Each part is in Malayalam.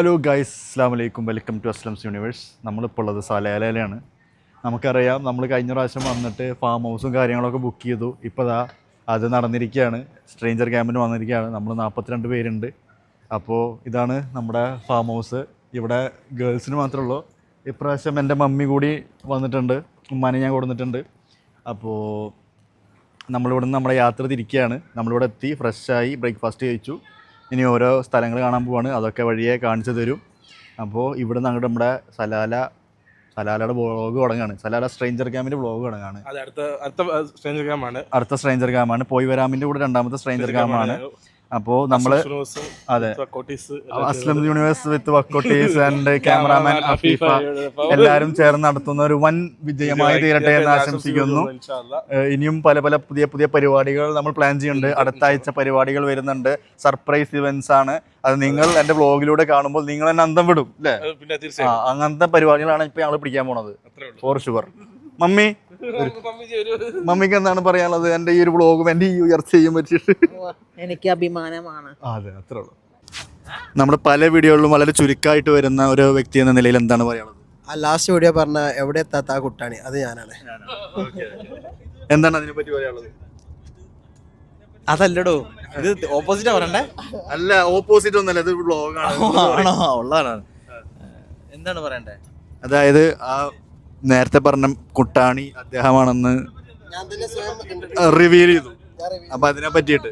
ഹലോ ഗൈസ്, അസ്സാം വലൈക്കും. Welcome to Aslam's universe. നമ്മളിപ്പോൾ ഉള്ളത് സലാലയിലാണ്. നമുക്കറിയാം, നമ്മൾ കഴിഞ്ഞ പ്രാവശ്യം വന്നിട്ട് ഫാം ഹൗസും കാര്യങ്ങളൊക്കെ ബുക്ക് ചെയ്തു. ഇപ്പോൾ അത് നടന്നിരിക്കുകയാണ്. സ്ട്രേഞ്ചർ ക്യാമ്പിന് വന്നിരിക്കുകയാണ്. നമ്മൾ 42 പേരുണ്ട്. അപ്പോൾ ഇതാണ് നമ്മുടെ ഫാം ഹൗസ്. ഇവിടെ ഗേൾസിന് മാത്രമേ ഉള്ളൂ. ഇപ്രാവശ്യം എൻ്റെ മമ്മി കൂടി വന്നിട്ടുണ്ട്, ഉമ്മാനെ ഞാൻ കൊടുത്തിട്ടുണ്ട്. അപ്പോൾ നമ്മളിവിടെ നിന്ന് നമ്മുടെ യാത്ര തിരിക്കുകയാണ്. നമ്മളിവിടെ എത്തി, ഫ്രഷായി, ബ്രേക്ക്ഫാസ്റ്റ് കഴിച്ചു. ഇനി ഓരോ സ്ഥലങ്ങൾ കാണാൻ പോവാണ്. അതൊക്കെ വഴിയെ കാണിച്ചു തരും. അപ്പോൾ ഇവിടെ നിന്ന് അങ്ങോട്ട് നമ്മുടെ സലാലയുടെ വ്ളോഗ് തുടങ്ങാണ്. സലാല സ്ട്രേഞ്ചർ ക്യാമ്പിൻ്റെ വ്ളോഗ് തുടങ്ങാണ്. അടുത്ത സ്ട്രേഞ്ചർ ക്യാമ്പാണ്. പോയി വരാമിൻ്റെ കൂടെ രണ്ടാമത്തെ സ്ട്രേഞ്ചർ ക്യാമ്പാണ്. അപ്പോൾ നമ്മൾ അതെ അസ്ലം യൂണിവേഴ്സ് വിത്ത് വക്കോട്ടീസ് ആൻഡ് ക്യാമറാമാൻ അഫീഫ എല്ലാവരും ചേർന്ന് നടത്തുന്ന ഒരു വൻ വിജയമായി തീരട്ടെ എന്ന് ആശംസിക്കുന്നു. ഇനിയും പല പല പുതിയ പുതിയ പരിപാടികൾ നമ്മൾ പ്ലാൻ ചെയ്യുന്നുണ്ട്. അടുത്ത ആഴ്ച പരിപാടികൾ വരുന്നുണ്ട്. സർപ്രൈസ് ഇവന്റ്സ് ആണ്. അത് നിങ്ങൾ എൻ്റെ വ്ളോഗിലൂടെ കാണുമ്പോൾ നിങ്ങൾ തന്നെ അന്തം വിടും അല്ലേ? അങ്ങനത്തെ പരിപാടികളാണ് ഇപ്പൊ ഞങ്ങൾ പിടിക്കാൻ പോണത്, ഫോർ ഷുവർ. മമ്മിക്ക് എന്താണ് പറയാനുള്ളത് എന്റെ ഈ ഒരു വ്ളോഗും എന്റെ ഈ ഉയർച്ചയും പറ്റിയിട്ട്? എനിക്ക് അഭിമാനമാണ്. അതെ, അത്രേ ഉള്ളൂ. നമ്മുടെ പല വീഡിയോകളിലും വളരെ ചുരുക്കമായിട്ട് വരുന്ന ഒരു വ്യക്തി എന്ന നിലയിൽ എന്താണ് പറയാനുള്ളത്? ആ ലാസ്റ്റ് വീഡിയോ പറഞ്ഞ എവിടെ എത്താത്ത ആ കുട്ടാണി, അത് ഞാനാണ്. എന്താണ് അതിനെ പറ്റി പറയാനുള്ളത്? അതല്ലടോ, ഇത് ഓപ്പോസിറ്റാ പറയണ്ടേ? അല്ല, ഓപ്പോസിറ്റ് ഒന്നല്ല, ഇത് വ്ളോഗാണ്. ഉള്ളതാണ്. എന്താണ് പറയണ്ടേ? അതായത് ആ നേരത്തെ പറഞ്ഞ കുട്ടാണി അദ്ദേഹമാണെന്ന് റിവീൽ ചെയ്തു. അപ്പൊ അതിനെ പറ്റിയിട്ട്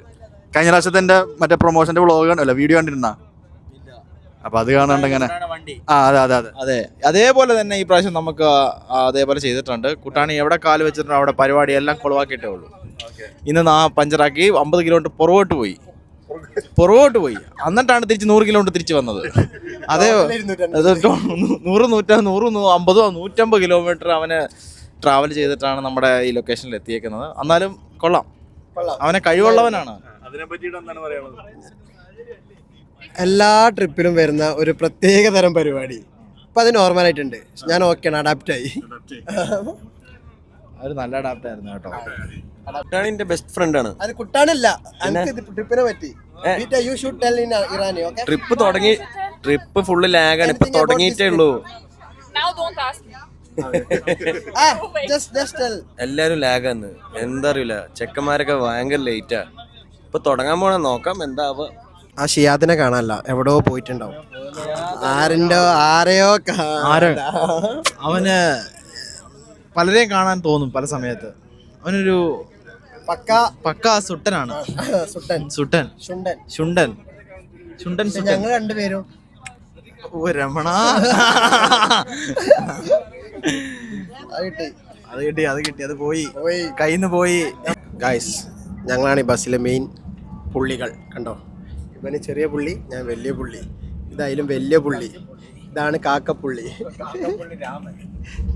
കഴിഞ്ഞ പ്രാവശ്യത്തെ എന്റെ മറ്റേ പ്രൊമോഷന്റെ വ്ളോഗ് കണ്ടല്ലോ, വീഡിയോ കണ്ടിരുന്ന? അപ്പൊ അത് കാണാണ്ട് എങ്ങനെ? അതെ അതെ അതെ അതെ, അതേപോലെ തന്നെ ഈ പ്രാവശ്യം നമുക്ക് അതേപോലെ ചെയ്തിട്ടുണ്ട്. കുട്ടാണി എവിടെ കാല് വെച്ചിട്ടുണ്ടോ അവിടെ പരിപാടി എല്ലാം കൊളവാക്കിയിട്ടേ ഉള്ളൂ. ഇന്ന് പഞ്ചറാക്കി 50 കിലോമീറ്റർ പുറകോട്ട് പോയി. എന്നിട്ടാണ് തിരിച്ച് 100 കിലോമീറ്റർ തിരിച്ചു വന്നത്. അതേ 150 കിലോമീറ്റർ അവന് ട്രാവൽ ചെയ്തിട്ടാണ് നമ്മുടെ ഈ ലൊക്കേഷനിൽ എത്തിയേക്കുന്നത്. എന്നാലും കൊള്ളാം, അവനെ കഴിവുള്ളവനാണ്. എല്ലാ ട്രിപ്പിലും വരുന്ന ഒരു പ്രത്യേക തരം പരിപാടി ഇപ്പൊ അത് നോർമലായിട്ടുണ്ട്. ഞാൻ ഓക്കെയാണ്, അഡാപ്റ്റായി. അത് നല്ല അഡാപ്റ്റ് ആയിരുന്നു കേട്ടോ. കുട്ടാണിന്റെ ബെസ്റ്റ് ഫ്രണ്ട് ആണ്. അത് കുട്ടാനല്ല, ട്രിപ്പിനെ പറ്റി ട്രിപ്പ് ഫുള്ള് ലാഗാണ്. ഇപ്പൊ തുടങ്ങിയിട്ടേ ഉള്ളൂ. എല്ലാരും ലാഗാന്ന്, എന്താ അറിയില്ല. ചെക്കന്മാരൊക്കെ ഭയങ്കര ലേറ്റാ. ഇപ്പൊ തുടങ്ങാൻ പോണ, നോക്കാം എന്താവ. ആ ഷിയാദിനെ കാണാനല്ല, എവിടെയോ പോയിട്ടുണ്ടാവും. ആരെയോ അവന് പലരെയും കാണാൻ തോന്നും പല സമയത്ത്. അവനൊരു പക്കാ സുട്ടനാണ്. ശുണ്ടൻ. ഞങ്ങൾ രണ്ടുപേരും രമണ. അത് കിട്ടി, അത് പോയി, കയ്യിന്ന് പോയി. ഗൈസ്, ഞങ്ങളാണ് ഈ ബസ്സിലെ മെയിൻ പുള്ളികൾ. കണ്ടോ, ഇവന് ചെറിയ പുള്ളി, ഞാൻ വലിയ പുള്ളി. ഇതായാലും വലിയ പുള്ളി. ഇതാണ് കാക്കപ്പുള്ളി,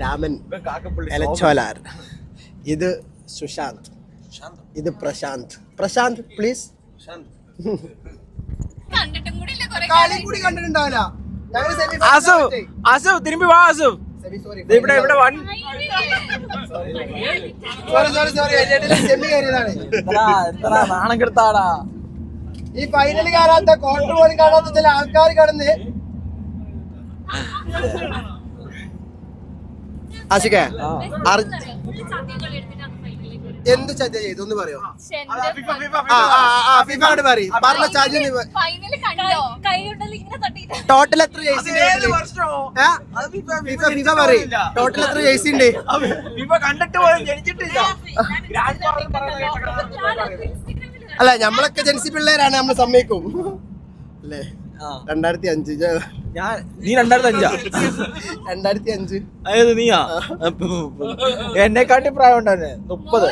രാമൻ എലച്ചോലാർ. ഇത് സുശാന്ത്, ഇത് പ്രശാന്ത്. പ്ലീസ്. കണ്ടിട്ടുണ്ടാവില്ല. തിരുമ്പി വാ. നാണം കെടുത്താടാ. ഈ ഫൈനൽ കാണാത്ത, ക്വാർട്ടർ പോലും കാണാത്ത ചില ആൾക്കാർ കടന്ന് ആശിക്കേ എന്ത് ചതി ചെയ്തൊന്ന് പറയോ? പറഞ്ഞ ചതി. ടോട്ടൽ എത്ര ജേഴ്സി ടോട്ടൽ എത്ര ജേഴ്സി ഉണ്ട്? അല്ല, നമ്മളൊക്കെ ജെൻസി പിള്ളേരാണ്, നമ്മൾ സമ്മതിക്കും അല്ലേ? 2005. നീ 2005? 2005. അതായത് നീയാ എന്നെക്കാട്ടി പ്രായം ഉണ്ടായിരുന്നെ, 30.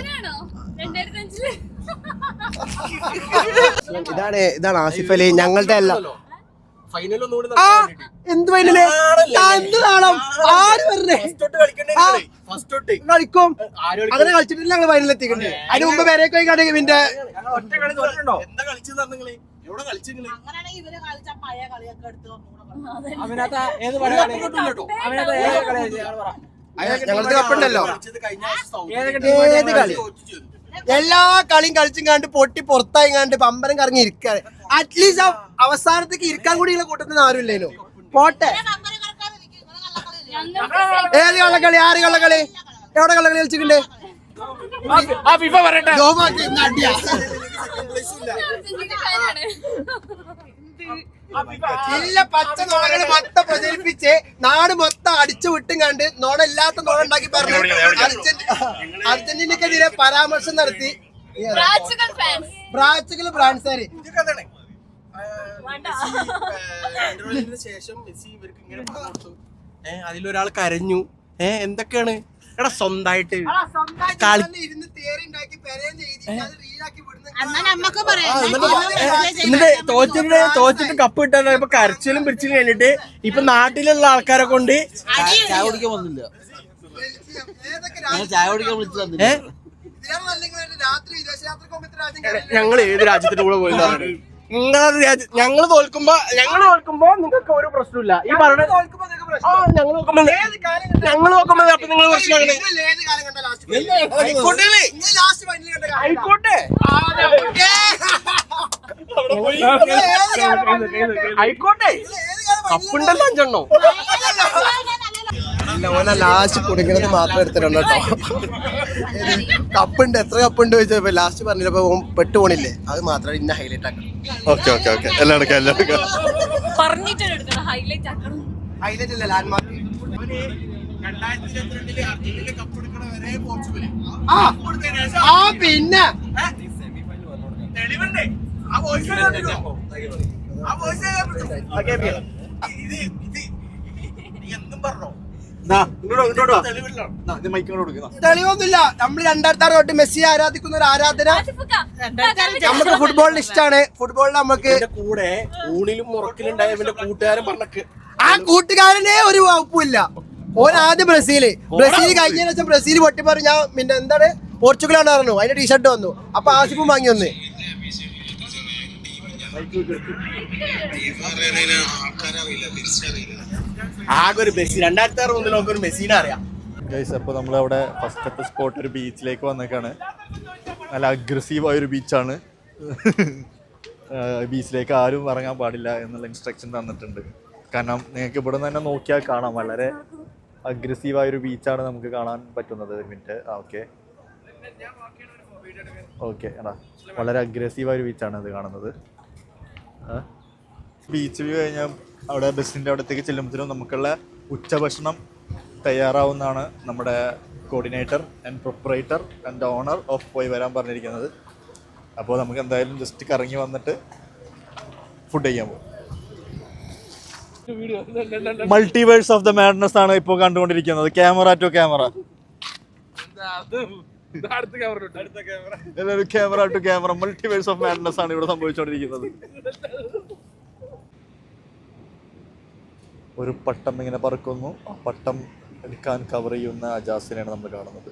ഇതാണ് ആസിഫ് അലി, ഞങ്ങളുടെ എല്ലാം. എന്ത് ഫൈനല്? എന്ത് നാണം? ആര് പറഞ്ഞേ കളിക്കും? അങ്ങനെ കളിച്ചിട്ടില്ല ഞങ്ങൾ ഫൈനലിൽ എത്തിക്കണ്ടേ. അതിന് മുമ്പ് വരെ പോയി കണ്ടെങ്കിൽ പിന്നെ ഞങ്ങൾക്ക് കപ്പുണ്ടല്ലോ. ഏത് കളി? എല്ലാ കളിയും കളിച്ചും കണ്ട് പൊട്ടി പുറത്തായി കണ്ട് പമ്പരം കറങ്ങി ഇരിക്കാണ്. അറ്റ്ലീസ്റ്റ് അവസാനത്തേക്ക് ഇരിക്കാൻ കൂടി കൂട്ടത്തിന് ആരുമില്ലേനോ. പോട്ടെ. ഏത് കള്ളക്കളി? ആര് കള്ളക്കളി? എവിടെ കള്ളക്കളി കളിച്ചിട്ടുണ്ട്? ഇല്ല, പച്ച നോണകൾ മൊത്തം പ്രചരിപ്പിച്ച് നാട് മൊത്തം അടിച്ചു വിട്ടും കണ്ട് നോണില്ലാത്ത നോണ ഉണ്ടാക്കി പറഞ്ഞു അർജന്റീനക്കെതിരെ പരാമർശം നടത്തി. ഫ്രാൻസുകാര് ശേഷം മെസ്സി ഇവർക്ക് ഇങ്ങനെ കൊടുത്തു. അതിലൊരാൾ കരഞ്ഞു. എന്തൊക്കെയാണ് എടാ സ്വന്തമായിട്ട് ഇരുന്ന് തേറി ഉണ്ടാക്കി തോറ്റിട്ട് കപ്പ് കിട്ടാൻ ഇപ്പൊ കരച്ചിലും പിരിച്ചിലും കഴിഞ്ഞിട്ട് ഇപ്പൊ നാട്ടിലുള്ള ആൾക്കാരെ കൊണ്ട് ചായ കുടിക്കാൻ വന്നില്ല. ചായ കുടിക്കാൻ വിളിച്ചു തന്നില്ല. ഞങ്ങൾ ഏത് രാജ്യത്തിന്റെ കൂടെ പോയി? നിങ്ങളെ ഞങ്ങള് തോൽക്കുമ്പോ നിങ്ങൾക്ക് ഒരു പ്രശ്നമില്ല. ഈ പറഞ്ഞ ഞങ്ങൾ നോക്കുമ്പോ അപ്പൊ നിങ്ങൾ പ്രശ്നമാണ്. ആയിക്കോട്ടെ ആയിക്കോട്ടെ കപ്പുണ്ടല്ലോ 5 എണ്ണം. ഓനെ ലാസ്റ്റ് കുടിക്കണത് മാത്രം എടുത്തിട്ടുണ്ട് കേട്ടോ. കപ്പുണ്ട്, എത്ര കപ്പുണ്ട് ചോദിച്ചപ്പോ ലാസ്റ്റ് പറഞ്ഞപ്പോ പെട്ടുപോണില്ലേ, അത് മാത്രം ഇന്ന ഹൈലൈറ്റ് ആക്കണം. ഓക്കെ എല്ലാം എടുക്കാം ഹൈലൈറ്റ് അല്ല, ലാൻഡ്മാർക്ക്. 2022 അർജന്റീന കപ്പ് എടുക്കണ വരെ പോർച്ചുഗൽ. പിന്നെ തെളിവുണ്ട്. എന്തും പറഞ്ഞോ തെളിവൊന്നുമില്ല. നമ്മൾ 2006 തൊട്ട് മെസ്സി ആരാധിക്കുന്ന ഒരു ആരാധന നമുക്ക് ഫുട്ബോളിന് ഇഷ്ടമാണ്. ഫുട്ബോളിൽ നമുക്ക് കൂടെ ഊണിലും മുറക്കിലുണ്ടായ എന്റെ കൂട്ടുകാരൻ പറഞ്ഞക്ക് ആ കൂട്ടുകാരനെ ഒരു വകുപ്പില്ല. ഓൻ ആദ്യം ബ്രസീൽ കഴിഞ്ഞ ശേഷം ബ്രസീൽ പൊട്ടി പറഞ്ഞു ഞാൻ പിന്നെ എന്താണ് പോർച്ചുഗലാണ് പറഞ്ഞു. അതിന്റെ ടീഷർട്ട് വന്നു. അപ്പൊ ആസിഫും വാങ്ങി വന്ന് ആകെ ഒരു മെസ്സി 2006 മുതൽ നമുക്ക് ഒരു മെസ്സിനെ അറിയാം. ഗൈസ്, അപ്പോൾ നമ്മളവിടെ ഫസ്റ്റത്തെ സ്പോട്ട് ഒരു ബീച്ചിലേക്ക് വന്നേക്കാണ്. നല്ല അഗ്രസീവായൊരു ബീച്ചാണ്. ബീച്ചിലേക്ക് ആരും ഇറങ്ങാൻ പാടില്ല എന്നുള്ള ഇൻസ്ട്രക്ഷൻ തന്നിട്ടുണ്ട്. കാരണം നിങ്ങൾക്ക് ഇവിടെ നിന്ന് തന്നെ നോക്കിയാൽ കാണാം, വളരെ അഗ്രസീവായൊരു ബീച്ചാണ് നമുക്ക് കാണാൻ പറ്റുന്നത്. ഒരു മിനിറ്റ്. ഓക്കെ എടാ, വളരെ അഗ്രസീവായൊരു ബീച്ചാണ് ഇത് കാണുന്നത്. ബീച്ച് വ്യൂ കഴിഞ്ഞാൽ അവിടെ ബസ്സിൻ്റെ അവിടത്തേക്ക് ചെല്ലുമ്പോഴത്തേനും നമുക്കുള്ള ഉച്ചഭക്ഷണം തയ്യാറാവുന്നതാണ് നമ്മുടെ coordinator and proprietor and owner of പോയി വരാൻ പറഞ്ഞിരിക്കുന്നത്. അപ്പോൾ നമുക്ക് എന്തായാലും ജസ്റ്റ് കറങ്ങി വന്നിട്ട് ഫുഡ് ചെയ്യാൻ പോകും. മൾട്ടിവേഴ്സ് ഓഫ് ദ മാഡ്നസ് ആണ് ഇപ്പോൾ കണ്ടുകൊണ്ടിരിക്കുന്നത്. Camera to camera multiverse of madness ആണ് ഇവിടെ സംഭവിച്ചുകൊണ്ടിരിക്കുന്നത്. ഒരു പട്ടം ഇങ്ങനെ പറക്കുന്നു. ആ പട്ടം എടുക്കാൻ കവർ ചെയ്യുന്ന അജാസിനെയാണ് നമ്മൾ കാണുന്നത്.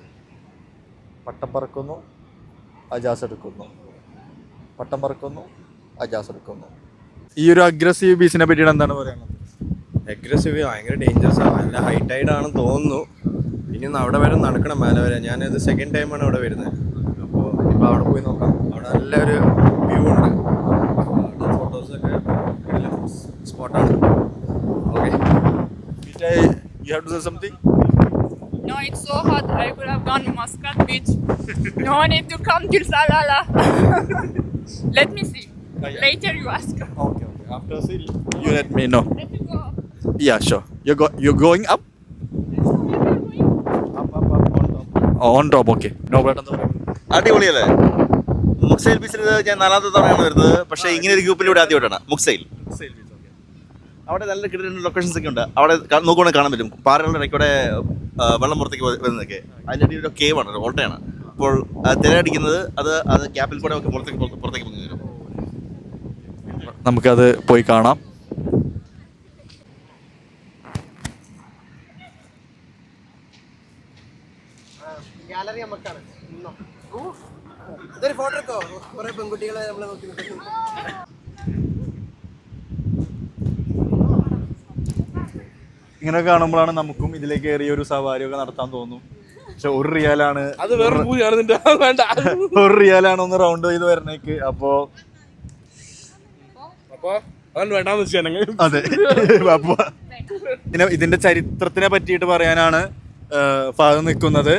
പട്ടം പറക്കുന്നു, അജാസ് എടുക്കുന്നു. പട്ടം പറക്കുന്നു, അജാസ് എടുക്കുന്നു. ഈ ഒരു അഗ്രസീവ് ബീച്ചിനെ പറ്റിയിട്ട് എന്താണ് പറയുന്നത്? അഗ്രസീവ് ഭയങ്കര ഡേഞ്ചറസ് ആണ്. നല്ല ഹൈ ടൈഡ് ആണെന്ന് തോന്നുന്നു. ഇനി ഒന്ന് അവിടെ വരെ നടക്കണം, മേലെ വരെ. ഞാനത് സെക്കൻഡ് ടൈമാണ് അവിടെ വരുന്നത്. അപ്പോൾ ഇപ്പോൾ അവിടെ പോയി നോക്കാം. അവിടെ നല്ലൊരു വ്യൂ ഉണ്ട്. ഫോട്ടോസൊക്കെ സ്പോട്ടാണ്. Okay, You have to say something? No, it's so hot. I could have gone Muscat Beach. No need to come till Salala. Let me see. Later you ask. Okay. After see, you let me know. Let me go up. Yeah, sure. You're going up? On top. Okay. No problem. അടിപൊളിയല്ലേ? മുക്സൈൽ ബീച്ചിൽ ഞാൻ 4ാമത്തെ തവണയാണ് വരുന്നത്. പക്ഷേ ഇങ്ങനെ ഒരു ഗ്രൂപ്പിലൂടെ ആദ്യമായിട്ടാണ് മുക്സൈൽ. അവിടെ നല്ല കിട്ടുന്ന ലൊക്കേഷൻസ് ഒക്കെ ഉണ്ട്. അവിടെ നോക്കുവാണെങ്കിൽ കാണാൻ പറ്റും. പാറകളുടെ ഇടയ്ക്കൂടെ വെള്ളം പുറത്തേക്ക് വരുന്നതൊക്കെ. അതിൻ്റെ അടിയിൽ ഒരു കേവാണ്, ഒരു ഓട്ടയാണ്. അപ്പോൾ തിരയടിക്കുന്നത് അത് ഗ്യാപ്പിൽ കൂടെ ഒക്കെ പുറത്തേക്ക് പൊങ്ങി വരും. നമുക്കത് പോയി കാണാം. ഗാലറി നമുക്കാണ്. ഇതൊരു ഫോട്ടോ എടുക്കോ? കുറെ പെൺകുട്ടികളെ നമ്മളെ നോക്കി. ഇങ്ങനെ കാണുമ്പോഴാണ് നമുക്കും ഇതിലേക്ക് കയറിയ ഒരു സവാരിയൊക്കെ നടത്താൻ തോന്നും. പക്ഷെ ഒരു റിയാലാണ്, അത് വേറെ പൂജയാണ് നിന്റെ. വേണ്ട, ഒരു റിയാലാണ് ഒന്ന് റൗണ്ട് ചെയ്ത് വരണേക്ക്. അപ്പോൾ അവൻ വേണ്ടാന്ന് വെച്ചാൽ അതെ. അപ്പൊ പിന്നെ ഇതിന്റെ ചരിത്രത്തിനെ പറ്റിയിട്ട് പറയാനാണ് ഫഹദ് നിൽക്കുന്നത്.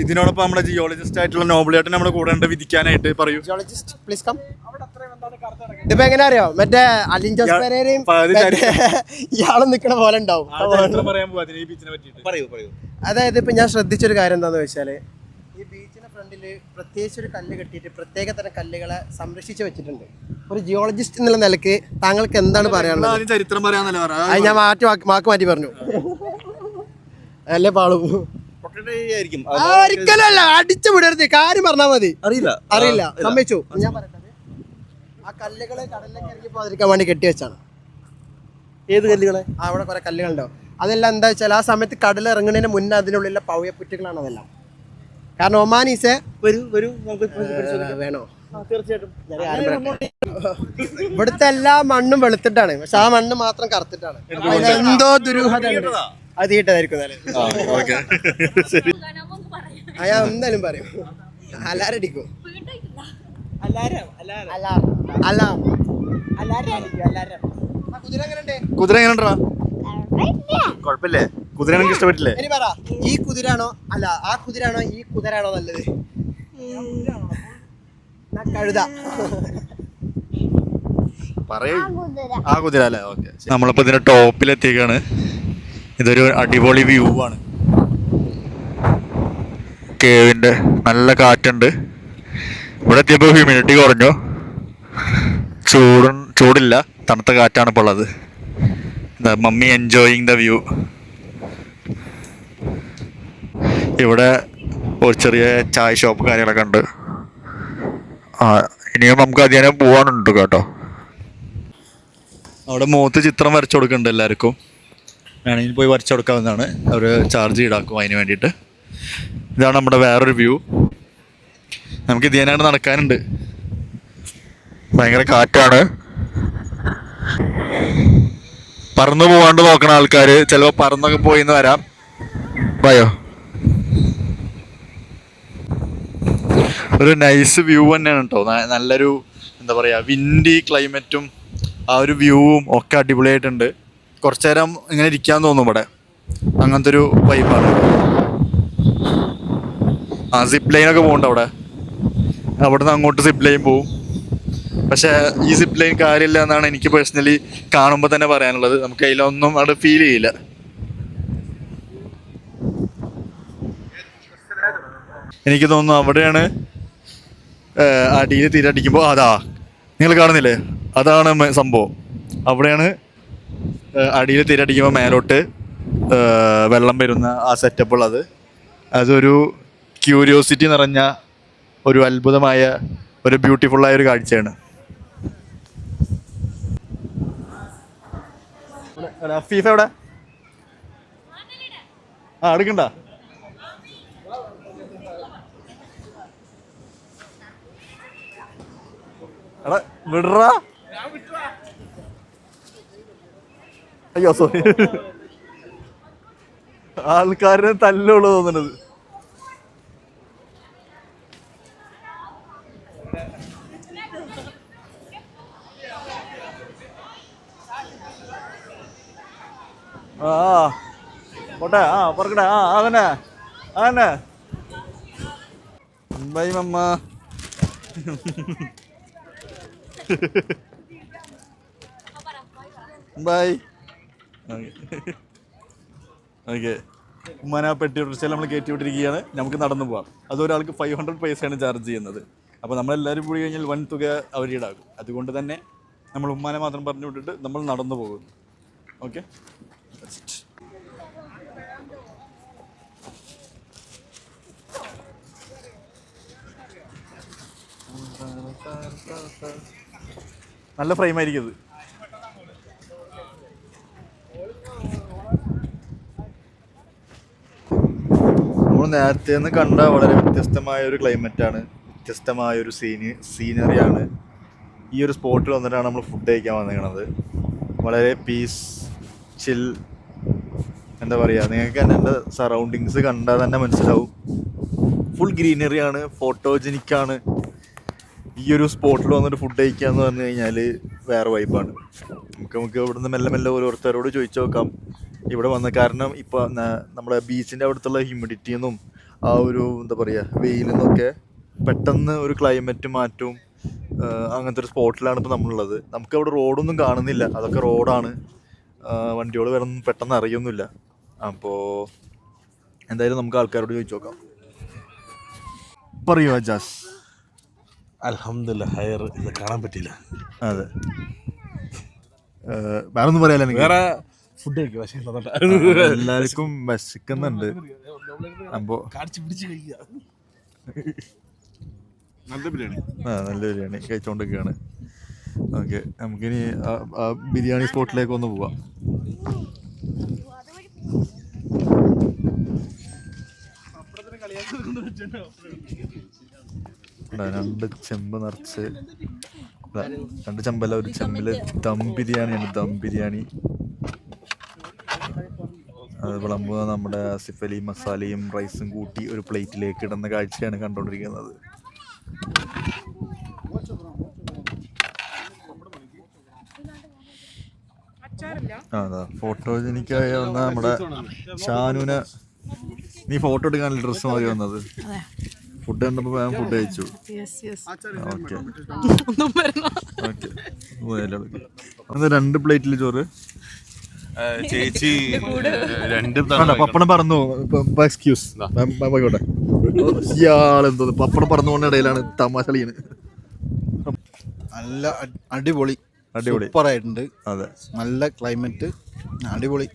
ഇതിനോടൊപ്പം നമ്മുടെ ജിയോളജിസ്റ്റ് ആയിട്ടുള്ള നോബിളേട്ടൻ നമ്മുടെ കൂടെ ഉണ്ട് വിധിക്കാനായിട്ട്. പറയൂ. Geologist please come. ഇതിപ്പോ എങ്ങനെ അറിയോ, മറ്റേ അലിൻ ജോസ് പെരേരയും ഇയാളും നിക്കണ പോലെ ഉണ്ടാവും. അതായത് ഇപ്പൊ ഞാൻ ശ്രദ്ധിച്ചൊരു കാര്യം എന്താന്ന് വെച്ചാല്, ഈ ബീച്ചിന്റെ ഫ്രണ്ടില് പ്രത്യേകിച്ച് ഒരു കല്ല് കെട്ടിയിട്ട് പ്രത്യേക തരം കല്ലുകളെ സംരക്ഷിച്ച് വെച്ചിട്ടുണ്ട്. ഒരു ജിയോളജിസ്റ്റ് എന്നുള്ള നിലക്ക് താങ്കൾക്ക് എന്താണ് പറയാനുള്ളത്? ചരിത്രം പറയാന്നല്ലേ അത് ഞാൻ വാക്ക് മാറ്റി പറഞ്ഞു അല്ലേ പാളു? ഒരിക്കലല്ല, അടിച്ചു വിടരുത്, കാര്യം പറഞ്ഞാൽ മതി. അറിയില്ല സമ്മതിച്ചു. ഞാൻ പറയട്ടെ, ആ കല്ലുകള് കടലിലേക്ക് ഇറങ്ങി പോകാതിരിക്കാൻ വേണ്ടി കെട്ടിവെച്ചാണ്. ഏത് കല്ലുകളെ? അവിടെ കുറെ കല്ലുകളുണ്ടാവും. അതെല്ലാം എന്താ വെച്ചാൽ ആ സമയത്ത് കടൽ ഇറങ്ങുന്നതിന് മുന്നേ അതിനുള്ളിലെ പവ്യപ്പുറ്റുകളാണ് അതെല്ലാം. കാരണം ഒമാനീസെ വേണോ? തീർച്ചയായിട്ടും. ഇവിടുത്തെ എല്ലാ മണ്ണും വെളുത്തിട്ടാണ്, പക്ഷെ ആ മണ്ണ് മാത്രം കറുത്തിട്ടാണ്. എന്തോ ദുരൂഹത അത് തീട്ടതായിരിക്കും. ഞാൻ എന്തായാലും പറയും, അലാരടിക്കും. കുതിര എങ്ങനെയുണ്ടാ? കുഴപ്പമില്ലേ? കുതിര എനിക്ക് ഇഷ്ടപ്പെട്ടില്ലേ? ഇനി പറ, ഈ കുതിരാണോ അല്ല ആ കുതിരാണോ ഈ കുതിരാണോ നല്ലത്? കഴുത. പറയൂ. ആ കുതിര അല്ലേ? ഓക്കെ. നമ്മളിപ്പോ ഇതിന്റെ ടോപ്പിലെത്തിയേക്കാണ്. ഇതൊരു അടിപൊളി വ്യൂ ആണ്. കേവിന്റെ നല്ല കാറ്റുണ്ട്. ഇവിടെ എത്തിയപ്പോൾ ഹ്യൂമിഡിറ്റി കുറഞ്ഞു. ചൂടില്ല, തണുത്ത കാറ്റാണ് ഇപ്പോൾ ഉള്ളത്. Mummy enjoying the view. ഇവിടെ ഒരു ചെറിയ ചായ ഷോപ്പ് കാര്യങ്ങളൊക്കെ ഉണ്ട്. ഇനിയും നമുക്ക് അധികം പോകാനുണ്ട് കേട്ടോ. അവിടെ മുഖത്ത് ചിത്രം വരച്ചു കൊടുക്കുന്നുണ്ട് എല്ലാവർക്കും. വേണമെങ്കിൽ പോയി വരച്ചു കൊടുക്കാവുന്നതാണ്. അവർ ചാർജ് ഈടാക്കും അതിന് വേണ്ടിയിട്ട്. ഇതാണ് നമ്മുടെ വേറൊരു വ്യൂ. നമുക്ക് ഇതിനായിട്ട് നടക്കാനുണ്ട്. ഭയങ്കര കാറ്റാണ്. പറന്നു പോകാണ്ട് നോക്കണ ആൾക്കാർ ചിലപ്പോൾ പറന്നൊക്കെ പോയിന്ന് വരാം. ഭയോ ഒരു നൈസ് വ്യൂ തന്നെയാണ് കേട്ടോ. നല്ലൊരു എന്താ പറയുക, വിൻഡി ക്ലൈമറ്റും ആ ഒരു വ്യൂവും ഒക്കെ അടിപൊളിയായിട്ടുണ്ട്. കുറച്ചു നേരം ഇങ്ങനെ ഇരിക്കാൻ തോന്നും ഇവിടെ. അങ്ങനത്തെ ഒരു വൈബാണ്. ആ സിപ്പ് ലൈനൊക്കെ പോകുന്നുണ്ട് അവിടെ. അവിടെ നിന്ന് അങ്ങോട്ട് സിപ്പ് ലൈൻ പോവും. പക്ഷേ ഈ സിപ്പ് ലൈൻ കാര്യമില്ല എന്നാണ് എനിക്ക് പേഴ്സണലി കാണുമ്പോൾ തന്നെ പറയാനുള്ളത്. നമുക്ക് അതിലൊന്നും അവിടെ ഫീൽ ചെയ്യില്ല. എനിക്ക് തോന്നുന്നു അവിടെയാണ് അടിയിൽ തിരടിക്കുമ്പോൾ അതാ നിങ്ങൾ കാണുന്നില്ലേ, അതാണ് സംഭവം. അവിടെയാണ് അടിയിൽ തിരടിക്കുമ്പോൾ മേലോട്ട് വെള്ളം വരുന്ന ആ സെറ്റപ്പ് ഉള്ളത്. അതൊരു ക്യൂരിയോസിറ്റി നിറഞ്ഞ ഒരു അത്ഭുതമായ ഒരു ബ്യൂട്ടിഫുള്ളായ ഒരു കാഴ്ചയാണ്. ഫീഫ എവിടെ? ആ എടുക്കണ്ട. എടാ വിടറാ. അയ്യോ സോറി. ആൾക്കാരെ തല്ലുള്ളൂ തോന്നുന്നത്. ആ പോട്ടെ. ആ പറക്കട്ടെ. ആ അതന്നെ അതന്നെ. Bye mama. ബൈ. ഓക്കെ. ഉമ്മാനെ പെട്ടി റിക്ഷയിൽ നമ്മൾ കയറ്റി വിട്ടിരിക്കുകയാണ്. നമുക്ക് നടന്നു പോകാം. അതൊരാൾക്ക് 500 പൈസയാണ് ചാർജ് ചെയ്യുന്നത്. അപ്പോൾ നമ്മളെല്ലാവരും പോയി കഴിഞ്ഞാൽ വൻ തുക അവർ ഈടാക്കും. അതുകൊണ്ട് തന്നെ നമ്മൾ ഉമ്മാനെ മാത്രം പറഞ്ഞു വിട്ടിട്ട് നമ്മൾ നടന്നു പോകുന്നു. ഓക്കെ. നല്ല ഫ്രെയിം ആയിരിക്കും ഇത്. നമ്മൾ നേരത്തെ നിന്ന് കണ്ട വളരെ വ്യത്യസ്തമായ ഒരു ക്ലൈമറ്റാണ്, വ്യത്യസ്തമായ ഒരു സീനറിയാണ്. ഈ ഒരു സ്പോട്ടിൽ വന്നിട്ടാണ് നമ്മൾ ഫുഡ് കഴിക്കാൻ വന്നിരിക്കുന്നത്. വളരെ പീസ് ചിൽ, എന്താ പറയുക, നിങ്ങൾക്ക് തന്നെ എൻ്റെ സറൗണ്ടിങ്സ് കണ്ടാൽ തന്നെ മനസ്സിലാവും. ഫുൾ ഗ്രീനറിയാണ്, ഫോട്ടോജനിക്കാണ്. ഈ ഒരു സ്പോട്ടിൽ വന്നിട്ട് ഫുഡ് കഴിക്കുക എന്ന് പറഞ്ഞു കഴിഞ്ഞാൽ വേറെ വൈബാണ്. നമുക്ക് ഇവിടുന്ന് മെല്ലെ മെല്ലെ ഓരോരുത്തരോട് ചോദിച്ചു നോക്കാം ഇവിടെ വന്ന. കാരണം ഇപ്പോൾ നമ്മുടെ ബീച്ചിൻ്റെ അവിടുത്തുള്ള ഹ്യൂമിഡിറ്റിന്നും ആ ഒരു എന്താ പറയുക വെയിലിൽ നിന്നൊക്കെ പെട്ടെന്ന് ഒരു ക്ലൈമറ്റ് മാറ്റവും അങ്ങനത്തെ ഒരു സ്പോട്ടിലാണ് ഇപ്പോൾ നമ്മളുള്ളത്. നമുക്കവിടെ റോഡൊന്നും കാണുന്നില്ല, അതൊക്കെ റോഡാണ്. വണ്ടികൾ വേറൊന്നും പെട്ടെന്ന് അറിയൊന്നുമില്ല. അപ്പോൾ എന്തായാലും നമുക്ക് ആൾക്കാരോട് ചോദിച്ചു നോക്കാം. പറയൂ അജാസ്. അൽഹംദുലില്ലാ ഹയർ ഇത് കാണാൻ പറ്റില്ല. അതെ, വേറെ ഒന്നും പറയാല്ല. വേറെ ഫുഡ് കഴിക്കുക, പക്ഷേ എല്ലാവർക്കും വിശക്കുന്നുണ്ട്. അപ്പോൾ കാണിച്ച് പിടിച്ച് കഴിക്കുക. നല്ല ബിരിയാണി, നല്ല ബിരിയാണി കഴിച്ചുകൊണ്ടിരിക്കുകയാണ്. ഓക്കെ, നമുക്കിനി ആ ബിരിയാണി സ്പോട്ടിലേക്ക് ഒന്ന് പോവാം. രണ്ട് ചെമ്പ് നിറച്ച്, രണ്ട് ചെമ്പല്ല, ഒരു ചെമ്പില് ദം ബിരിയാണിയാണ്. ദം ബിരിയാണി അത് വിളമ്പുക നമ്മുടെ ആസിഫ് അലി മസാലയും റൈസും കൂട്ടി ഒരു പ്ലേറ്റിലേക്ക് ഇടുന്ന കാഴ്ചയാണ് കണ്ടുകൊണ്ടിരിക്കുന്നത്. അതാ ഫോട്ടോജനിക്കായി വന്ന നമ്മുടെ ഷാനുവിനെ. നീ ഫോട്ടോ എടുക്കാനുള്ള ഡ്രസ്സ് മതി വന്നത്. ഫുഡ് കണ്ടപ്പോൾ ഞാൻ ഫുഡ് കഴിച്ചു. ഓക്കെ ഓക്കെ, 2 പ്ലേറ്റിൽ ചോറ്. ചേച്ചി രണ്ട് പപ്പടം പറന്നു. എക്സ്ക്യൂസ് പോയിക്കോട്ടെ. ഇയാളെന്തോ പപ്പടം പറന്നുകൊണ്ട് ഇടയിലാണ് തമാശ കളിയാണ്. നല്ല അടിപൊളി അടിപൊളി സൂപ്പറായിട്ടുണ്ട്. അതെ, നല്ല ക്ലൈമറ്റ്, അടിപൊളി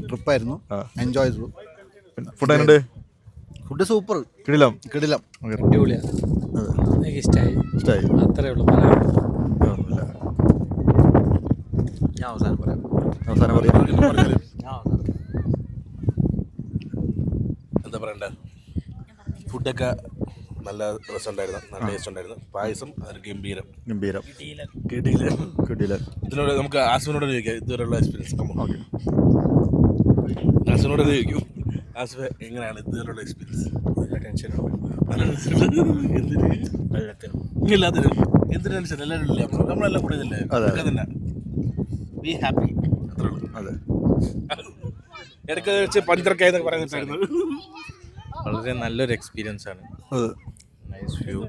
ട്രിപ്പായിരുന്നു. എൻജോയ് ചെയ്തു. പിന്നെ ഫുഡ് എങ്ങനെയുണ്ട്? ഫുഡ് സൂപ്പർ, കിടിലം. കിടിലം. അടിപൊളിയാണ്, എനിക്ക് ഇഷ്ടമായി. ഇഷ്ടമായി? അത്രേ ഉള്ളൂ. ഞാൻ അവസാനം പറയാം. അവസാനം പറയാം. എന്താ പറയണ്ട, ഫുഡൊക്കെ നല്ല രസമുണ്ടായിരുന്നു, നല്ല ടേസ്റ്റ് ഉണ്ടായിരുന്നു. പായസം അത് ഗംഭീരം. കിടിലൻ. ഇതിനോട് നമുക്ക് ആസിഫിനോട് ചോദിക്കാം ഇതുവരെയുള്ള എക്സ്പീരിയൻസ്. ഓക്കെ, ആസിഫിനോട് ചോദിക്കും. ആസിഫ് എങ്ങനെയാണ് ഇതുവരെയുള്ള എക്സ്പീരിയൻസ്? എല്ലാത്തിനും എന്ത് ടെൻഷൻ? എല്ലാവരും ഇല്ല, നമ്മളെല്ലാം കൂടെ ഇതല്ലേ തന്നെ. ബി ഹാപ്പി, അത്രേ ഉള്ളൂ. അതെ, ഇടയ്ക്ക് വെച്ച് പഞ്ചറക്കായി എന്നൊക്കെ പറയുന്നുണ്ടായിരുന്നു. വളരെ നല്ലൊരു എക്സ്പീരിയൻസ് ആണ്. Nice view.